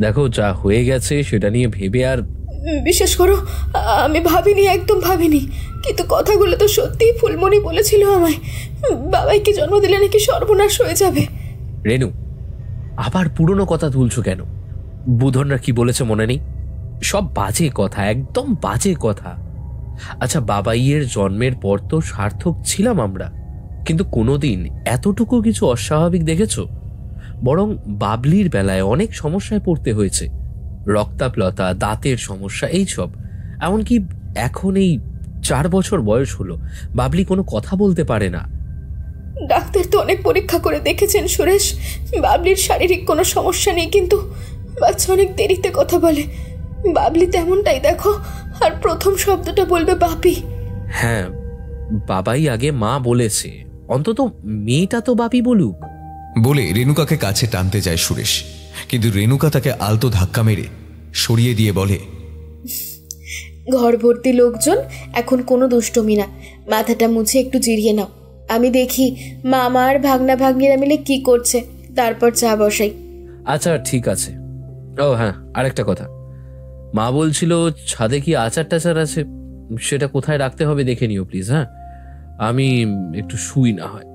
দেখো, যা হয়ে গেছে সেটা নিয়ে ভেবে আর... বিশ্বাস করো, আমি ভাবিনি, একদম ভাবিনি। কিন্তু কথাগুলো তো সত্যি। ফুলমণি বলেছিল আমায় বাবাইকে জন্ম দিলে নাকি সর্বনাশ হয়ে যাবে। রেণু, আবার পুরনো কথা তুলছো কেন? বুধনরা কি বলেছে মনে নেই? সব বাজে কথা, একদম বাজে কথা। আচ্ছা, বাবাইয়ের জন্মের পর তো সার্থক ছিলাম আমরা, কিন্তু কোনোদিন এতটুকু কিছু অস্বাভাবিক দেখেছো? বরং বাবলির বেলায় অনেক সমস্যায় পড়তে হয়েছে, রক্তাপ্লতা, দাঁতের সমস্যা, এইসব। এমনকি এখন এই 4 বছর বয়স হলো, বাবলি কোনো কথা বলতে পারে না। ডাক্তার তো অনেক পরীক্ষা করে দেখেছেন সুরেশ, বাবলির শারীরিক কোনো সমস্যা নেই, কিন্তু বাচ্চা অনেক দেরিতে কথা বলে। বাবলি তেমনটাই দেখো, আর প্রথম শব্দটা বলবে বাপি। হ্যাঁ, বাবাই আগে মা বলেছে, অন্তত মেয়েটা তো বাপি বলুক। বলে রেণুকাকে কাছে টানতে যায় সুরেশ, কিন্তু রেণুকা তাকে আলতো ধাক্কা মেরে সরিয়ে দিয়ে বলে, ঘর ভর্তি লোকজন, এখন কোনো দুষ্টমি না, মাথাটা মুছে একটু জিরিয়ে নাও। আমি দেখি মামা আর ভাগনা ভাগ্নিরা মিলে কি করছে, তারপর চা বসাই। আচ্ছা ঠিক আছে। ও হ্যাঁ, আরেকটা কথা, মা বলছিল ছাদে কি আচার টাচার আছে, সেটা কোথায় রাখতে হবে দেখে নিও প্লিজ। হ্যাঁ, আমি একটু শুই না হয়।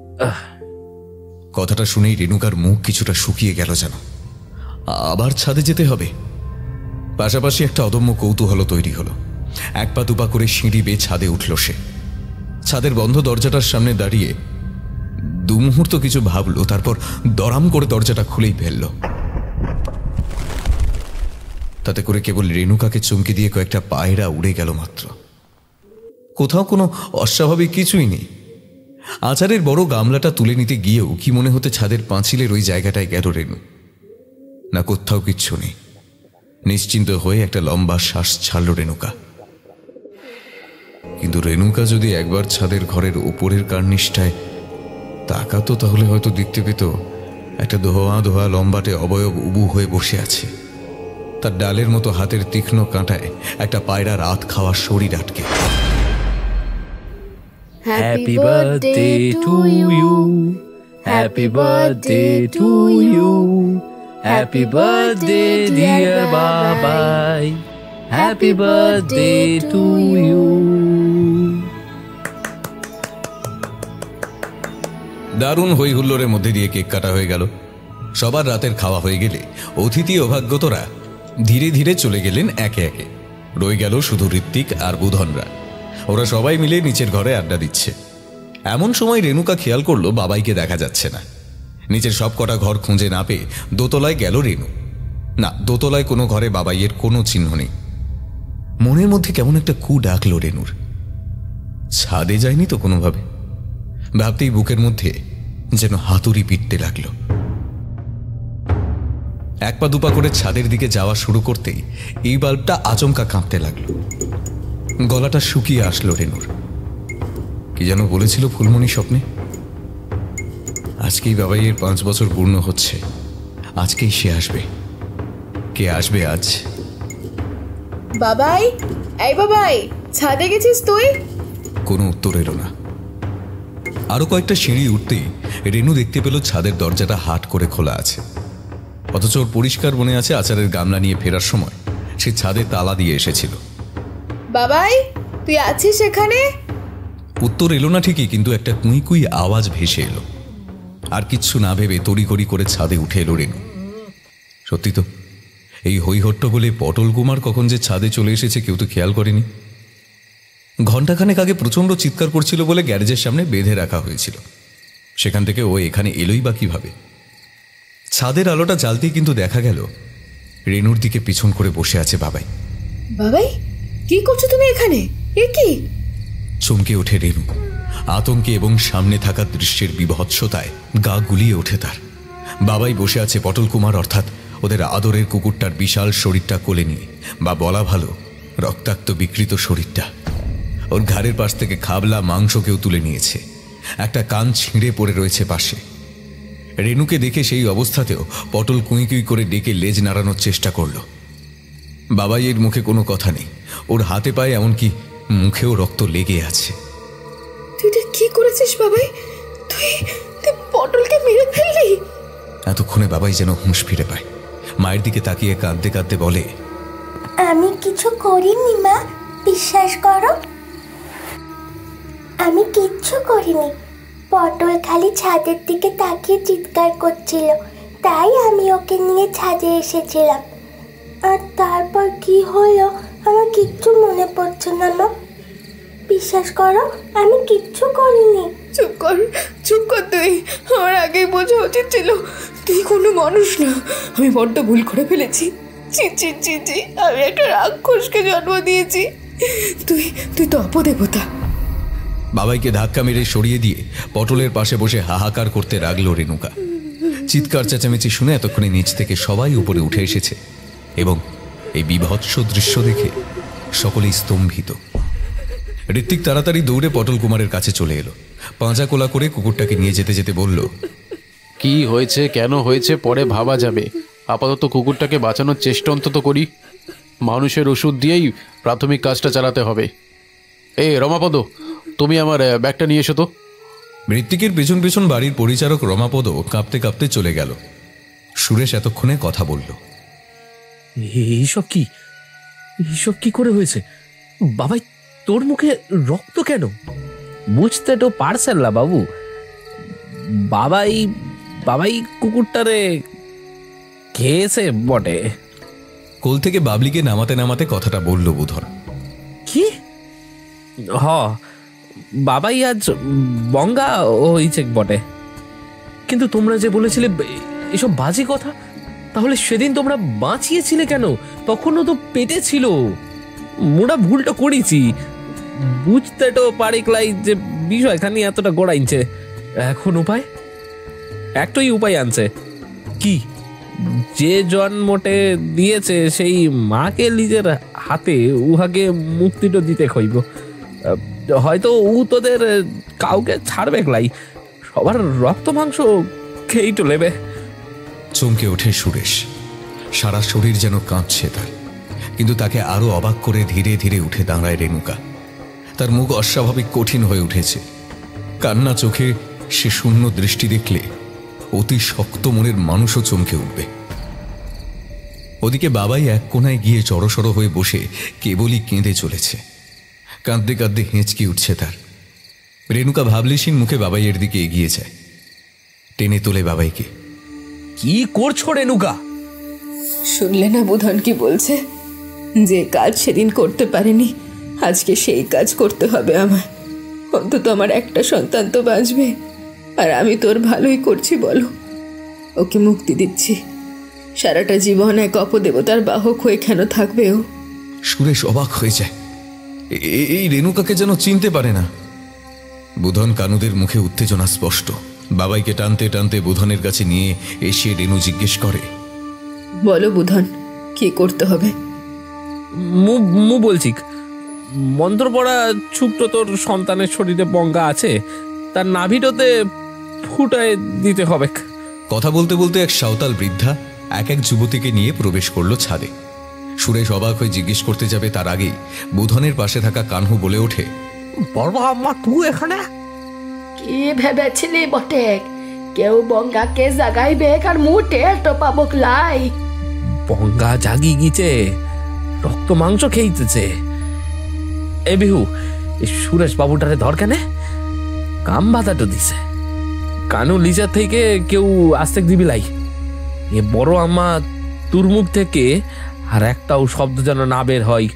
কথাটা শুনেই রেণুকার মুখ কিছুটা শুকিয়ে গেল যেন। আবার ছাদে যেতে হবে? পাশাপাশি একটা অদম্য কৌতূহল তৈরি হলো। 1 পা 2 পা করে সিঁড়ি বেয়ে ছাদে উঠল সে। ছাদের বন্ধ দরজাটার সামনে দাঁড়িয়ে 2 মুহূর্ত কিছু ভাবলো, তারপর দরাম করে দরজাটা খুলেই ফেলল। তাতে করে কেবল রেণুকাকে চমকে দিয়ে কয়েকটা পায়রা উড়ে গেল মাত্র। কোথাও কোনো অস্বাভাবিক কিছুই নেই। আচারের বড় গামলাটা তুলে নিতে গিয়েও কি মনে হতে ছাদের পাঁচিলের ওই জায়গাটায় গেল রেণু। না, কোথাও কিচ্ছু নেই। নিশ্চিন্ত হয়ে একটা লম্বা শ্বাস ছাড়ল রেণুকা। কিন্তু রেণুকা যদি একবার ছাদের ঘরের উপরের কার্নিশটায় তাকাতো, তাহলে হয়তো দেখতে পেত একটা ধোয়া ধোয়া লম্বাটে অবয়ব উবু হয়ে বসে আছে। তার ডালের মতো হাতের তীক্ষ্ণ কাঁটায় একটা পায়রা রাত খাওয়ার শরীর আটকে। Happy birthday to you, happy birthday to you, happy birthday dear Babai, happy birthday to you. দারুণ হই হুল্লোড়ের মধ্যে দিয়ে কেক কাটা হয়ে গেল। সবার রাতের খাওয়া হয়ে গেলে অতিথি অভাগ্যতরা ধীরে ধীরে চলে গেলেন একে একে। রয়ে গেল শুধু ঋত্বিক আর বুধনরা। ওরা সবাই মিলে নিচের ঘরে আড্ডা দিচ্ছে। এমন সময় রেণুকা খেয়াল করলো বাবাইকে দেখা যাচ্ছে না। নিচের সব কটা ঘর খুঁজে না পেয়ে দোতলায় গেল রেণু। না, দোতলায় কোনো ঘরে বাবাইয়ের কোনো চিহ্ন নেই। মনের মধ্যে কেমন একটা কু ডাকলো রেণুর। ছাদে যায়নি তো কোনোভাবে? ভাবতেই বুকের মধ্যে যেন হাতুড়ি পিটতে লাগলো। 1 পা 2 পা করে ছাদের দিকে যাওয়া শুরু করতেই এই বাল্বটা আচমকা কাঁপতে লাগলো। গলাটা শুকিয়ে আসলো রেণুর। কি যেন বলেছিল ফুলমণি স্বপ্নে? আজকেই বাবাইয়ের 5 বছর পূর্ণ হচ্ছে, আজকেই সে আসবে। কে আসবে আজ? বাবাই, এই বাবাই, ছাদে গেছিস তুই? কোনো উত্তর এলো না। আরো কয়েকটা সিঁড়ি উঠতেই রেণু দেখতে পেল ছাদের দরজাটা হাট করে খোলা আছে। অথচ ওর পরিষ্কার মনে আছে আচারের গামলা নিয়ে ফেরার সময় সে ছাদে তালা দিয়ে এসেছিল। বাবাই, তুই আছিস এখানে? উত্তর এলো না ঠিকই, কিন্তু একটা কুই কুই আওয়াজ ভেসে এলো। আর কিচ্ছু না ভেবে তড়িঘড়ি করে ছাদে উঠে এলো রেণু। সত্যি তো, এই হৈহট্ট বলে পটল কুমার কখন যে ছাদে চলে এসেছে কেউ তো খেয়াল করেনি। ঘণ্টাখানেক আগে প্রচণ্ড চিৎকার করছিল বলে গ্যারেজের সামনে বেঁধে রাখা হয়েছিল। সেখান থেকে ও এখানে এলোই বা কিভাবে? ছাদের আলোটা জ্বালতেই কিন্তু দেখা গেল রেণুর দিকে পিছন করে বসে আছে বাবাই। বাবাই, কি করছো তুমি এখানে? এ কি? চমকে ওঠে রেণু। আতঙ্কে এবং সামনে থাকা দৃশ্যের বিভৎসতায় গা গুলিয়ে ওঠে তার। বাবাই বসে আছে পটল কুমার, অর্থাৎ ওদের আদরের কুকুরটার বিশাল শরীরটা কোলে নিয়ে, বা বলা ভালো রক্তাক্ত বিকৃত শরীরটা। ওর ঘাড়ের পাশ থেকে খাবলা মাংসকেও তুলে নিয়েছে। একটা কান ছিঁড়ে পড়ে রয়েছে পাশে। রেণুকে দেখে সেই অবস্থাতেও পটল কুঁই কুঁই করে ডেকে লেজ নাড়ানোর চেষ্টা করল। বাবাইয়ের মুখে কোনো কথা নেই, ওর হাতে পায়ে এমনকি মুখেও রক্ত লেগে আছে। তুই কি করেছিস বাবাই? তুই পটলকে মেরে ফেললি? এতক্ষণে বাবাই যেন হুঁশ ফিরে পায়। মায়ের দিকে তাকিয়ে কাঁদতে কাঁদতে বলে, আমি কিছু করিনি মা, বিশ্বাস করো। আমি কিচ্ছু করিনি। পটল খালি ছাদের দিকে তাকিয়ে চিৎকার করছিল, তাই আমি ওকে নিয়ে ছাদে এসেছিলাম। আর তারপর কি হলো আমার কিচ্ছু মনে পড়ছে না মা। বিশ্বাস করো আমি কিচ্ছু করিনি। চুপ কর তুই। আমার আগেই বোঝা উচিত ছিল তুই কোনো মানুষ না। আমি বড্ড ভুল করে ফেলেছি। ছি ছি ছি ছি, আমি একটা রাক্ষসকে জন্ম দিয়েছি। তুই তো অপদেবতা। বাবাইকে ধাক্কা মেরে সরিয়ে দিয়ে পটলের পাশে বসে হাহাকার করতে লাগলো রেণুকা। চিৎকার চেঁচামেচি শুনে এতক্ষণে নিচ থেকে সবাই উপরে উঠে এসেছে এবং এই বীভৎস দৃশ্য দেখে সকলেই স্তম্ভিত। ঋত্বিক তাড়াতাড়ি দৌড়ে পটল কুমারের কাছে চলে এলো। পাঁজা কোলা করে কুকুরটাকে নিয়ে যেতে যেতে বলল, কি হয়েছে, কেন হয়েছে পরে ভাবা যাবে। আপাতত কুকুরটাকে বাঁচানোর চেষ্টা অন্তত করি। মানুষের ওষুধ দিয়েই প্রাথমিক কাজটা চালাতে হবে। রমাপদ, তুমি আমার ব্যাগটা নিয়ে এসো তো। ঋত্বিকের পেছন পেছন বাড়ির পরিচারক রমাপদ কাঁপতে কাঁপতে চলে গেল। সুরেশ এতক্ষণে কথা বলল, এইসব কি করে হয়েছে? বাবাই, তোর মুখে রক্ত কেন? বুঝতে তো পারছেন না বাবু, বাবাই কুকুরটারে খেয়েছে বটে। কোল থেকে বাবলিকে নামাতে নামাতে কথাটা বলল বুধন। কি? বাবাই আজ বঙ্গা হইছে বটে। কিন্তু তোমরা যে বলেছিলে এসব বাজে কথা, তাহলে সেদিন তোমরা বাঁচিয়েছিলে কেন? তখনও তো পেটে ছিল। মোরা ভুলটা করেছি, বুঝতে তো পারিকলাই যে বিষয়খানি এতটা গোড়াইছে। এখন উপায়? একটাই উপায় আনছে। কি? যে জন্মটে দিয়েছে সেই মাকে নিজের হাতে উহাকে মুক্তিটা দিতে হইব। হয়তো ও তোদের কাউকে ছাড়বে লাই, সবার রক্ত মাংস খেয়েই তো নেবে। চমকে ওঠে সুরেশ। সারা শরীর যেন কাঁপছে তার, কিন্তু তাকে আরো অবাক করে ধীরে ধীরে উঠে দাঁড়ায় রেণুকা। তার মুখ অস্বাভাবিক কঠিন হয়ে উঠেছে। কান্না চোখে সে শূন্য দৃষ্টি দেখলে অতি শক্ত মনের মানুষও চমকে উঠবে। ওদিকে বাবাই এক কোনায় গিয়ে জড়সড় হয়ে বসে কেবলই কেঁদে চলেছে। কাঁদতে কাঁদতে হেঁচকি উঠছে তার। রেণুকা ভাবলেশীন মুখে বাবাইয়ের দিকে এগিয়ে যায়, টেনে তোলে বাবাইকে। কি করছো রেণুকা? শুনলে না বুধন কি বলছে? যে কাজ সেদিন করতে পারেনি, আজকে সেই কাজ করতে হবে আমার। অন্তত আমার একটা সন্তান তো বাঁচবে। আর আমি তোর ভালোই করছি বলো, ওকে মুক্তি দিচ্ছি। সারাটা জীবন এক অপদেবতার বাহক হয়ে কেন থাকবে ও? সুরেশ অবাক হয়ে যায়। এই রেণুকাকে যেন চিনতে পারে না। বুধন কানুদের মুখে উত্তেজনা স্পষ্ট। বাবাইকে টানতে টানতে বুধনের কাছে নিয়ে এসে রেণু জিজ্ঞেস করে, বলো বুধন, কি করতে হবে? মু বলছি, মন্ত্র পড়া ছোট্ট তোর সন্তানের শরীরে বঙ্গা আছে, তার নাভিটাতে ফুটায় দিতে হবে। কথা বলতে বলতে এক সাঁওতাল বৃদ্ধা এক এক যুবতীকে নিয়ে প্রবেশ করলো ছাদে। সুরেশ অবাক হয়ে জিজ্ঞেস করতে যাবে তার আগেই বুধনের পাশে থাকা কানহু বলে ওঠে, বড় আম্মা তুই এখানে? কি ভেবেছিলি বটে কেউ বঙ্গাকে জাগাইবে আর মুটে টোপাবক লাই? বঙ্গা জাগি গিয়েছে, রক্ত মাংস খেয়েছে। এ বিহু, সুরেশ বাবুটারে ধর কেনে? কাম বাধাটো দিছে। কানু লিজার থেকে কেউ আসতে দিবি লাই। এ বড় আম্মা তোর মুখ থেকে আর একটাও শব্দ যেন না বের হয়।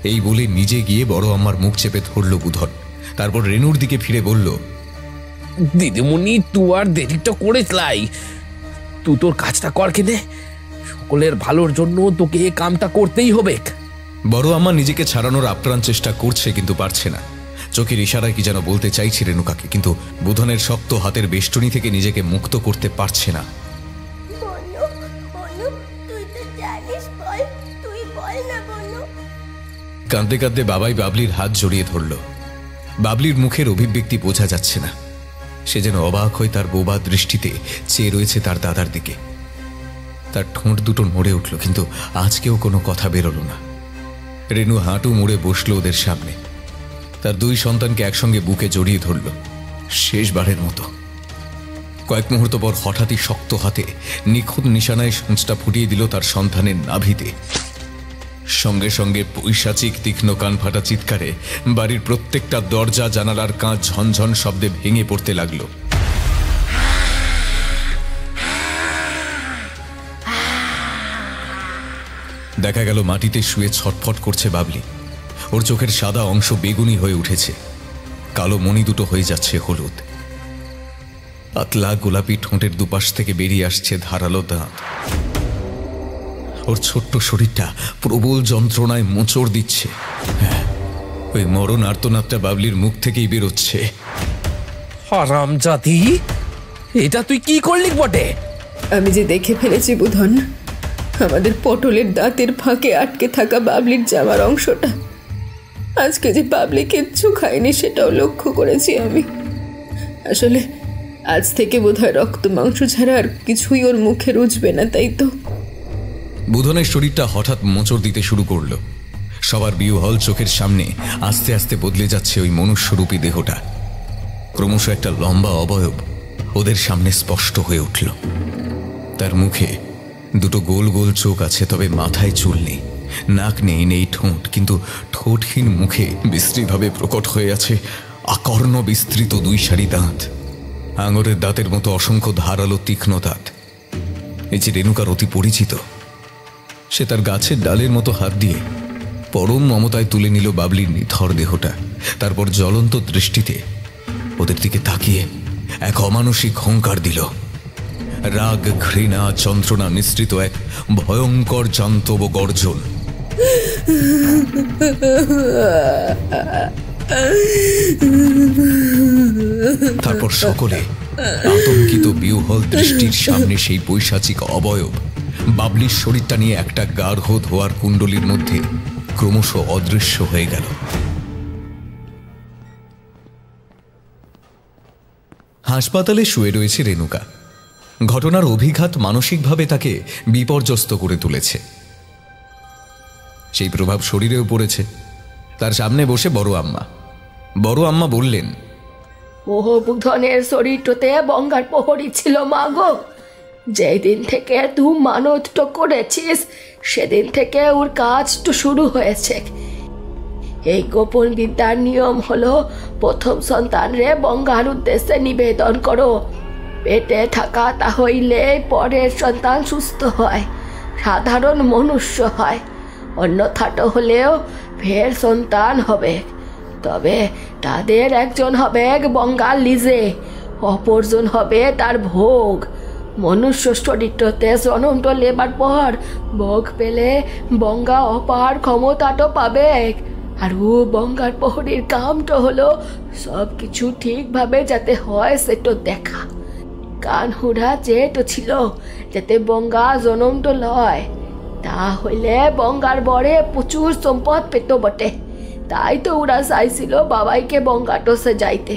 এই বলে নিজে গিয়ে বড় আম্মার মুখ চেপে ধরল বুধন। তারপর রেণুর দিকে ফিরে বলল, দিদিমণি তুই আর দেরিটা করিস লাই, তুই তোর কাজটা কর কিনে। সকলের ভালোর জন্য তোকে এই কামটা করতেই হবে। বড় আম্মা নিজেকে ছাড়ানোর আপ্রাণ চেষ্টা করছে, কিন্তু পারছে না। চোখের ইশারায় কি যেন বলতে চাইছে রেণুকাকে, কিন্তু বুধনের শক্ত হাতের বেষ্টনী থেকে নিজেকে মুক্ত করতে পারছে না। কাঁদতে কাঁদতে বাবাই বাবলির হাত জড়িয়ে ধরল। বাবলির মুখের অভিব্যক্তি বোঝা যাচ্ছে না। সে যেন অবাক হয়ে তার বোবা দৃষ্টিতে চেয়ে রয়েছে তার দাদার দিকে। তার ঠোঁট দুটো নড়ে উঠল, কিন্তু আজকেও কোনো কথা বেরোলো না। রেণু হাঁটু মুড়ে বসলো ওদের সামনে। তার দুই সন্তানকে একসঙ্গে বুকে জড়িয়ে ধরল শেষবারের মতো। কয়েক মুহূর্ত পর হঠাৎই শক্ত হাতে নিখুঁত নিশানায় সূঁচটা ফুটিয়ে দিল তার সন্তানের নাভিতে। সঙ্গে সঙ্গে পৈশাচিক তীক্ষ্ণ কান ফাটা চিৎকারে বাড়ির প্রত্যেকটা দরজা জানালার কাঁচ ঝনঝন শব্দে ভেঙে পড়তে লাগলো। দেখা গেল মাটিতে শুয়ে ছটফট করছে বাবলি। ওর চোখের সাদা অংশ বেগুনি হয়ে উঠেছে, কালো মণি দুটো হয়ে যাচ্ছে হলুদ। পাতলা গোলাপি ঠোঁটের দুপাশ থেকে বেরিয়ে আসছে ধারালো দাঁত। ওর ছোট্ট শরীরটা প্রবল যন্ত্রণায় মোচড় দিচ্ছে। হ্যাঁ, ওই মরণ আর্তনাদটা বাবলির মুখ থেকেই বেরোচ্ছে। হারামজাদি, এটা তুই কি করলি বটে? আমি যে দেখে ফেলেছি বুধন, আমাদের পটলের দাঁতের ফাঁকে আটকে থাকা বাবলির জামার অংশটা। আজকে যে বাবলি কিচ্ছু খায়নি সেটাও লক্ষ্য করেছি আমি। আসলে আজ থেকে বোধহয় রক্ত মাংস ছাড়া আর কিছুই ওর মুখে রুজবে না, তাই তো? বুধনের শরীরটা হঠাৎ মোচড় দিতে শুরু করলো। সবার বিহ্বল চোখের সামনে আস্তে আস্তে বদলে যাচ্ছে ওই মনুষ্যরূপী দেহটা। ক্রমশ একটা লম্বা অবয়ব ওদের সামনে স্পষ্ট হয়ে উঠল। তার মুখে দুটো গোল গোল চোখ আছে, তবে মাথায় চুল নেই, নাক নেই, নেই ঠোঁট, কিন্তু ঠোঁটহীন মুখে বিশ্রীভাবে প্রকট হয়ে আছে আকর্ণ বিস্তৃত দুই সারি দাঁত, আঙুরের দাঁতের মতো অসংখ্য ধারালো তীক্ষ্ণ দাঁত। এই যে রেণুকার অতি পরিচিত, সে তার গাছের ডালের মতো হাত দিয়ে পরম মমতায় তুলে নিল বাবলির নিথর দেহটা। তারপর জ্বলন্ত দৃষ্টিতে ওদের দিকে তাকিয়ে এক অমানসিক হুঙ্কার দিল। রাগ, ঘৃণা, যন্ত্রণা মিশ্রিত এক ভয়ঙ্কর জান্তব গর্জন। তারপর সকলে আতঙ্কিত বিহ্বল দৃষ্টির সামনে সেই পৈশাচিক অবয়ব বাবলির শরীরটা নিয়ে একটা গাঢ় ধোয়ার কুণ্ডলীর মধ্যে ক্রমশ অদৃশ্য হয়ে গেল। হাসপাতালে শুয়ে রয়েছে রেণুকা। ঘটনার অভিঘাত মানসিকভাবে তাকে বিপর্যস্ত করে তুলেছে। সেই প্রভাব শরীরেও পড়েছে। তার সামনে বসে বড় আম্মা বললেন, ওহো, বুধনের শরীরটাতে বঙ্গার প্রহরী ছিল মা গো। যেই দিন থেকে তুই মানতটা করেছিস সেদিন থেকে ওর কাজটা শুরু হয়েছে। এই গোপন বিদ্যার নিয়ম হলো, প্রথম সন্তানরে বঙ্গার উদ্দেশ্যে নিবেদন করো। পেটে থাকা তাহলে পরের সন্তান সুস্থ হয়, সাধারণ মনুষ্য হয়। অন্যথাটা হলেও ফের সন্তান হবে, তবে তাদের একজন হবে বঙ্গাল লিজে, অপরজন হবে তার ভোগ। মনুষ্য শরীরটাতে জনমটা লেবার পর ভোগ পেলে বঙ্গা অপার ক্ষমতাটা পাবে। আর ও বঙ্গার প্রহরীর কামটা হলো সব কিছু ঠিকভাবে যাতে হয় সেটা দেখা। কানহুরা যেটা ছিল যাতে বঙ্গা জনমটা লয়, তা হইলে বঙ্গার বরে প্রচুর সম্পদ পেত বটে। তাই তো ওরা চাইছিল বাবাইকে বঙ্গাটোসে যাইতে,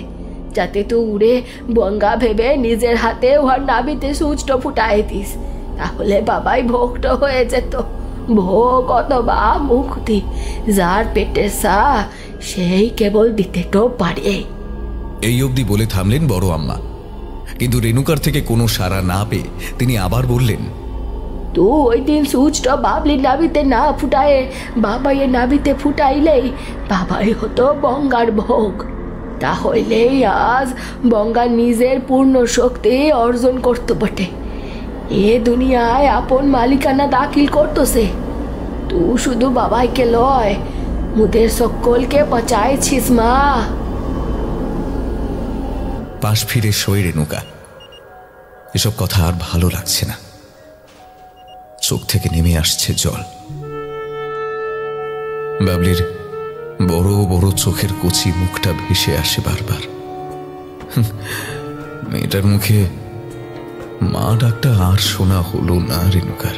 যাতে তো উড়ে বঙ্গা ভেবে নিজের হাতে ওর নাবিতে সূচটা ফুটাই দিস। তাহলে বাবাই ভোগটা হয়ে যেত। ভোগ অথবা মুক্তি, যার পেটের সা সেই কেবল দিতে তো পারে। এই অবধি বলে থামলেন বড় আম্মা, কিন্তু রেণুকার থেকে কোনো সাড়া না পেয়ে তিনি আবার বললেন, তো ওই দিন সূচটা বাবলির নাবিতে না ফুটায়ে বাবাইয়ের নাবিতে ফুটাইলেই বাবাই হতো বঙ্গার ভোগ। তাহলেই আজ বঙ্গা নিজের পূর্ণ শক্তি অর্জন করতে বটে। এ দুনিয়ায় আপন মালিকানা দাখিল করতেছে। তুই শুধু বাবাইকে লয়, মুদের সকলকে বাঁচাইছিস মা। পাশ ফিরে শোয় রেণুকা। এসব কথা আর ভালো লাগছে না, চোখ থেকে নেমে আসছে জল। বাবলির বড় বড় চোখের কচি মুখটা ভেসে আসে বারবার। মেয়েটার মুখে মা ডাকটা আর শোনা হলো না রেণুকার।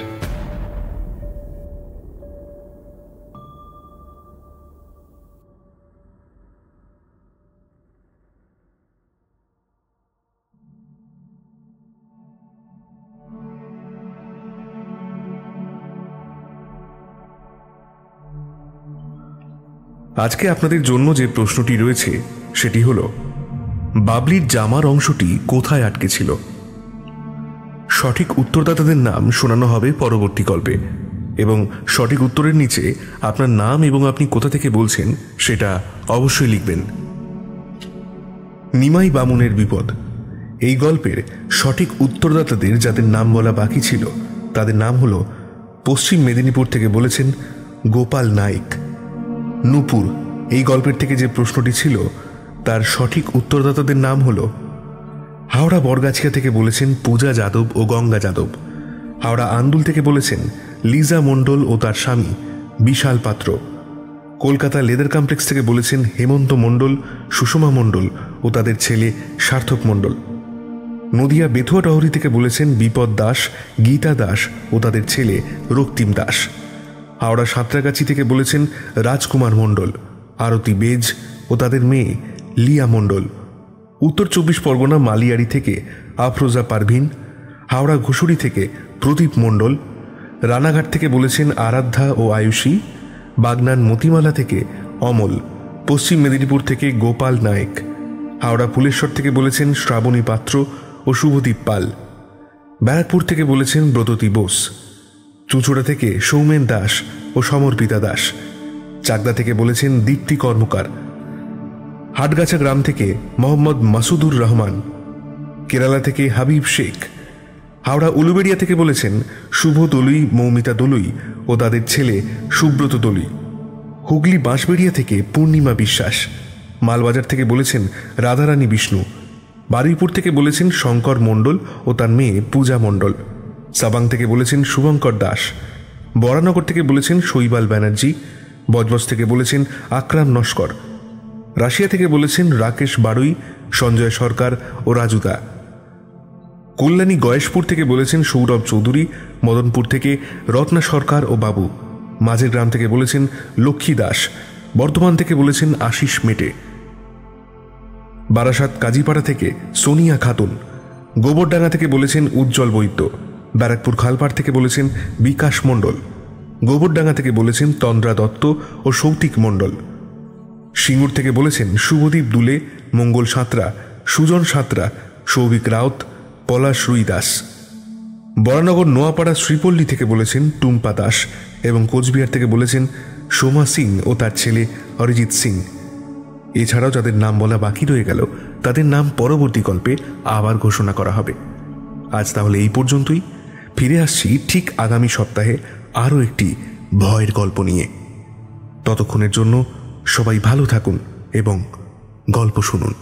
আজকে আপনাদের জন্য যে প্রশ্নটি রয়েছে সেটি হলো, বাবলির জামার অংশটি কোথায় আটকে ছিল? সঠিক উত্তরদাতাদের নাম শোনানো হবে পরবর্তী গল্পে, এবং সঠিক উত্তরের নিচে আপনার নাম এবং আপনি কোথা থেকে বলছেন সেটা অবশ্যই লিখবেন। নিমাই বামুনের বিপদ এই গল্পের সঠিক উত্তরদাতাদের যাদের নাম বলা বাকি ছিল তাদের নাম হলো পশ্চিম মেদিনীপুর থেকে বলেছেন গোপাল নাইক। নূপুর এই গল্পের থেকে যে প্রশ্নটি ছিল তার সঠিক উত্তরদাতাদের নাম হল হাওড়া বরগাছিয়া থেকে বলেছেন পূজা যাদব ও গঙ্গা যাদব। হাওড়া আন্দুল থেকে বলেছেন লিজা মণ্ডল ও তার স্বামী বিশাল পাত্র। কলকাতা লেদার কমপ্লেক্স থেকে বলেছেন হেমন্ত মণ্ডল, সুষমা মণ্ডল ও তাদের ছেলে সার্থক মণ্ডল। নদিয়া বেথুয়া টহরি থেকে বলেছেন বিপদ দাস, গীতা দাস ও তাদের ছেলে রক্তিম দাস। হাওড়া সাঁতরাগাছি থেকে বলেছেন রাজকুমার মণ্ডল, আরতি বেজ ও তাদের মেয়ে লিয়া মণ্ডল। উত্তর 24 পরগনা মালিয়ারি থেকে আফরোজা পারভিন। হাওড়া ঘুষুরি থেকে প্রদীপ মণ্ডল। রানাঘাট থেকে বলেছেন আরাধ্যা ও আয়ুষী। বাগনান মতিমালা থেকে অমল। পশ্চিম মেদিনীপুর থেকে গোপাল নায়েক। হাওড়া ফুলেশ্বর থেকে বলেছেন শ্রাবণী পাত্র ও শুভদীপ পাল। ব্যারাকপুর থেকে বলেছেন ব্রততী বোস। চুঁচুড়া থেকে সৌমেন দাস ও সমর্পিতা দাস। চাকদা থেকে বলেছেন দীপ্তি কর্মকার। হাটগাছা গ্রাম থেকে মোহাম্মদ মাসুদুর রহমান। কেরালা থেকে হাবিব শেখ। হাওড়া উলুবেড়িয়া থেকে বলেছেন শুভ দলুই, মৌমিতা দলুই ও তাদের ছেলে সুব্রত দলুই। হুগলি বাঁশবেড়িয়া থেকে পূর্ণিমা বিশ্বাস। মালবাজার থেকে বলেছেন রাধারানী বিষ্ণু। বারুইপুর থেকে বলেছেন শঙ্কর মণ্ডল ও তার মেয়ে পূজা মণ্ডল। সাবাং থেকে বলেছেন শুভঙ্কর দাস। বরানগর থেকে বলেছেন শৈবাল ব্যানার্জি। বজবজ থেকে বলেছেন আকরাম নস্কর। রাশিয়া থেকে বলেছেন রাকেশ বাড়ুই, সঞ্জয় সরকার ও রাজুদা। কল্যাণী গয়েশপুর থেকে বলেছেন সৌরভ চৌধুরী। মদনপুর থেকে রত্না সরকার ও বাবু। মাঝের গ্রাম থেকে বলেছেন লক্ষ্মী দাস। বর্ধমান থেকে বলেছেন আশিস মেটে। বারাসাত কাজীপাড়া থেকে সোনিয়া খাতুন। গোবরডাঙ্গা থেকে বলেছেন উজ্জ্বল বৈদ্য। ব্যারাকপুর খালপাড় থেকে বলেছেন বিকাশ মণ্ডল। গোবরডাঙ্গা থেকে বলেছেন তন্দ্রা দত্ত ও সৌতিক মণ্ডল। সিঙ্গুর থেকে বলেছেন শুভদীপ দুলে, মঙ্গল সাঁতরা, সুজন সাঁতরা, সৌভিক রাউত, পলাশ রুই দাস। বরানগর নোয়াপাড়া শ্রীপল্লী থেকে বলেছেন টুম্পা দাস এবং কোচবিহার থেকে বলেছেন সোমা সিং ও তার ছেলে অরিজিৎ সিং। এছাড়াও যাদের নাম বলা বাকি রয়ে গেল তাদের নাম পরবর্তী গল্পে আবার ঘোষণা করা হবে। আজ তাহলে এই পর্যন্তই। ফিরে আসছি ঠিক আগামী সপ্তাহে আরও একটি ভয়ের গল্প নিয়ে। ততক্ষণের জন্য সবাই ভালো থাকুন এবং গল্প শুনুন।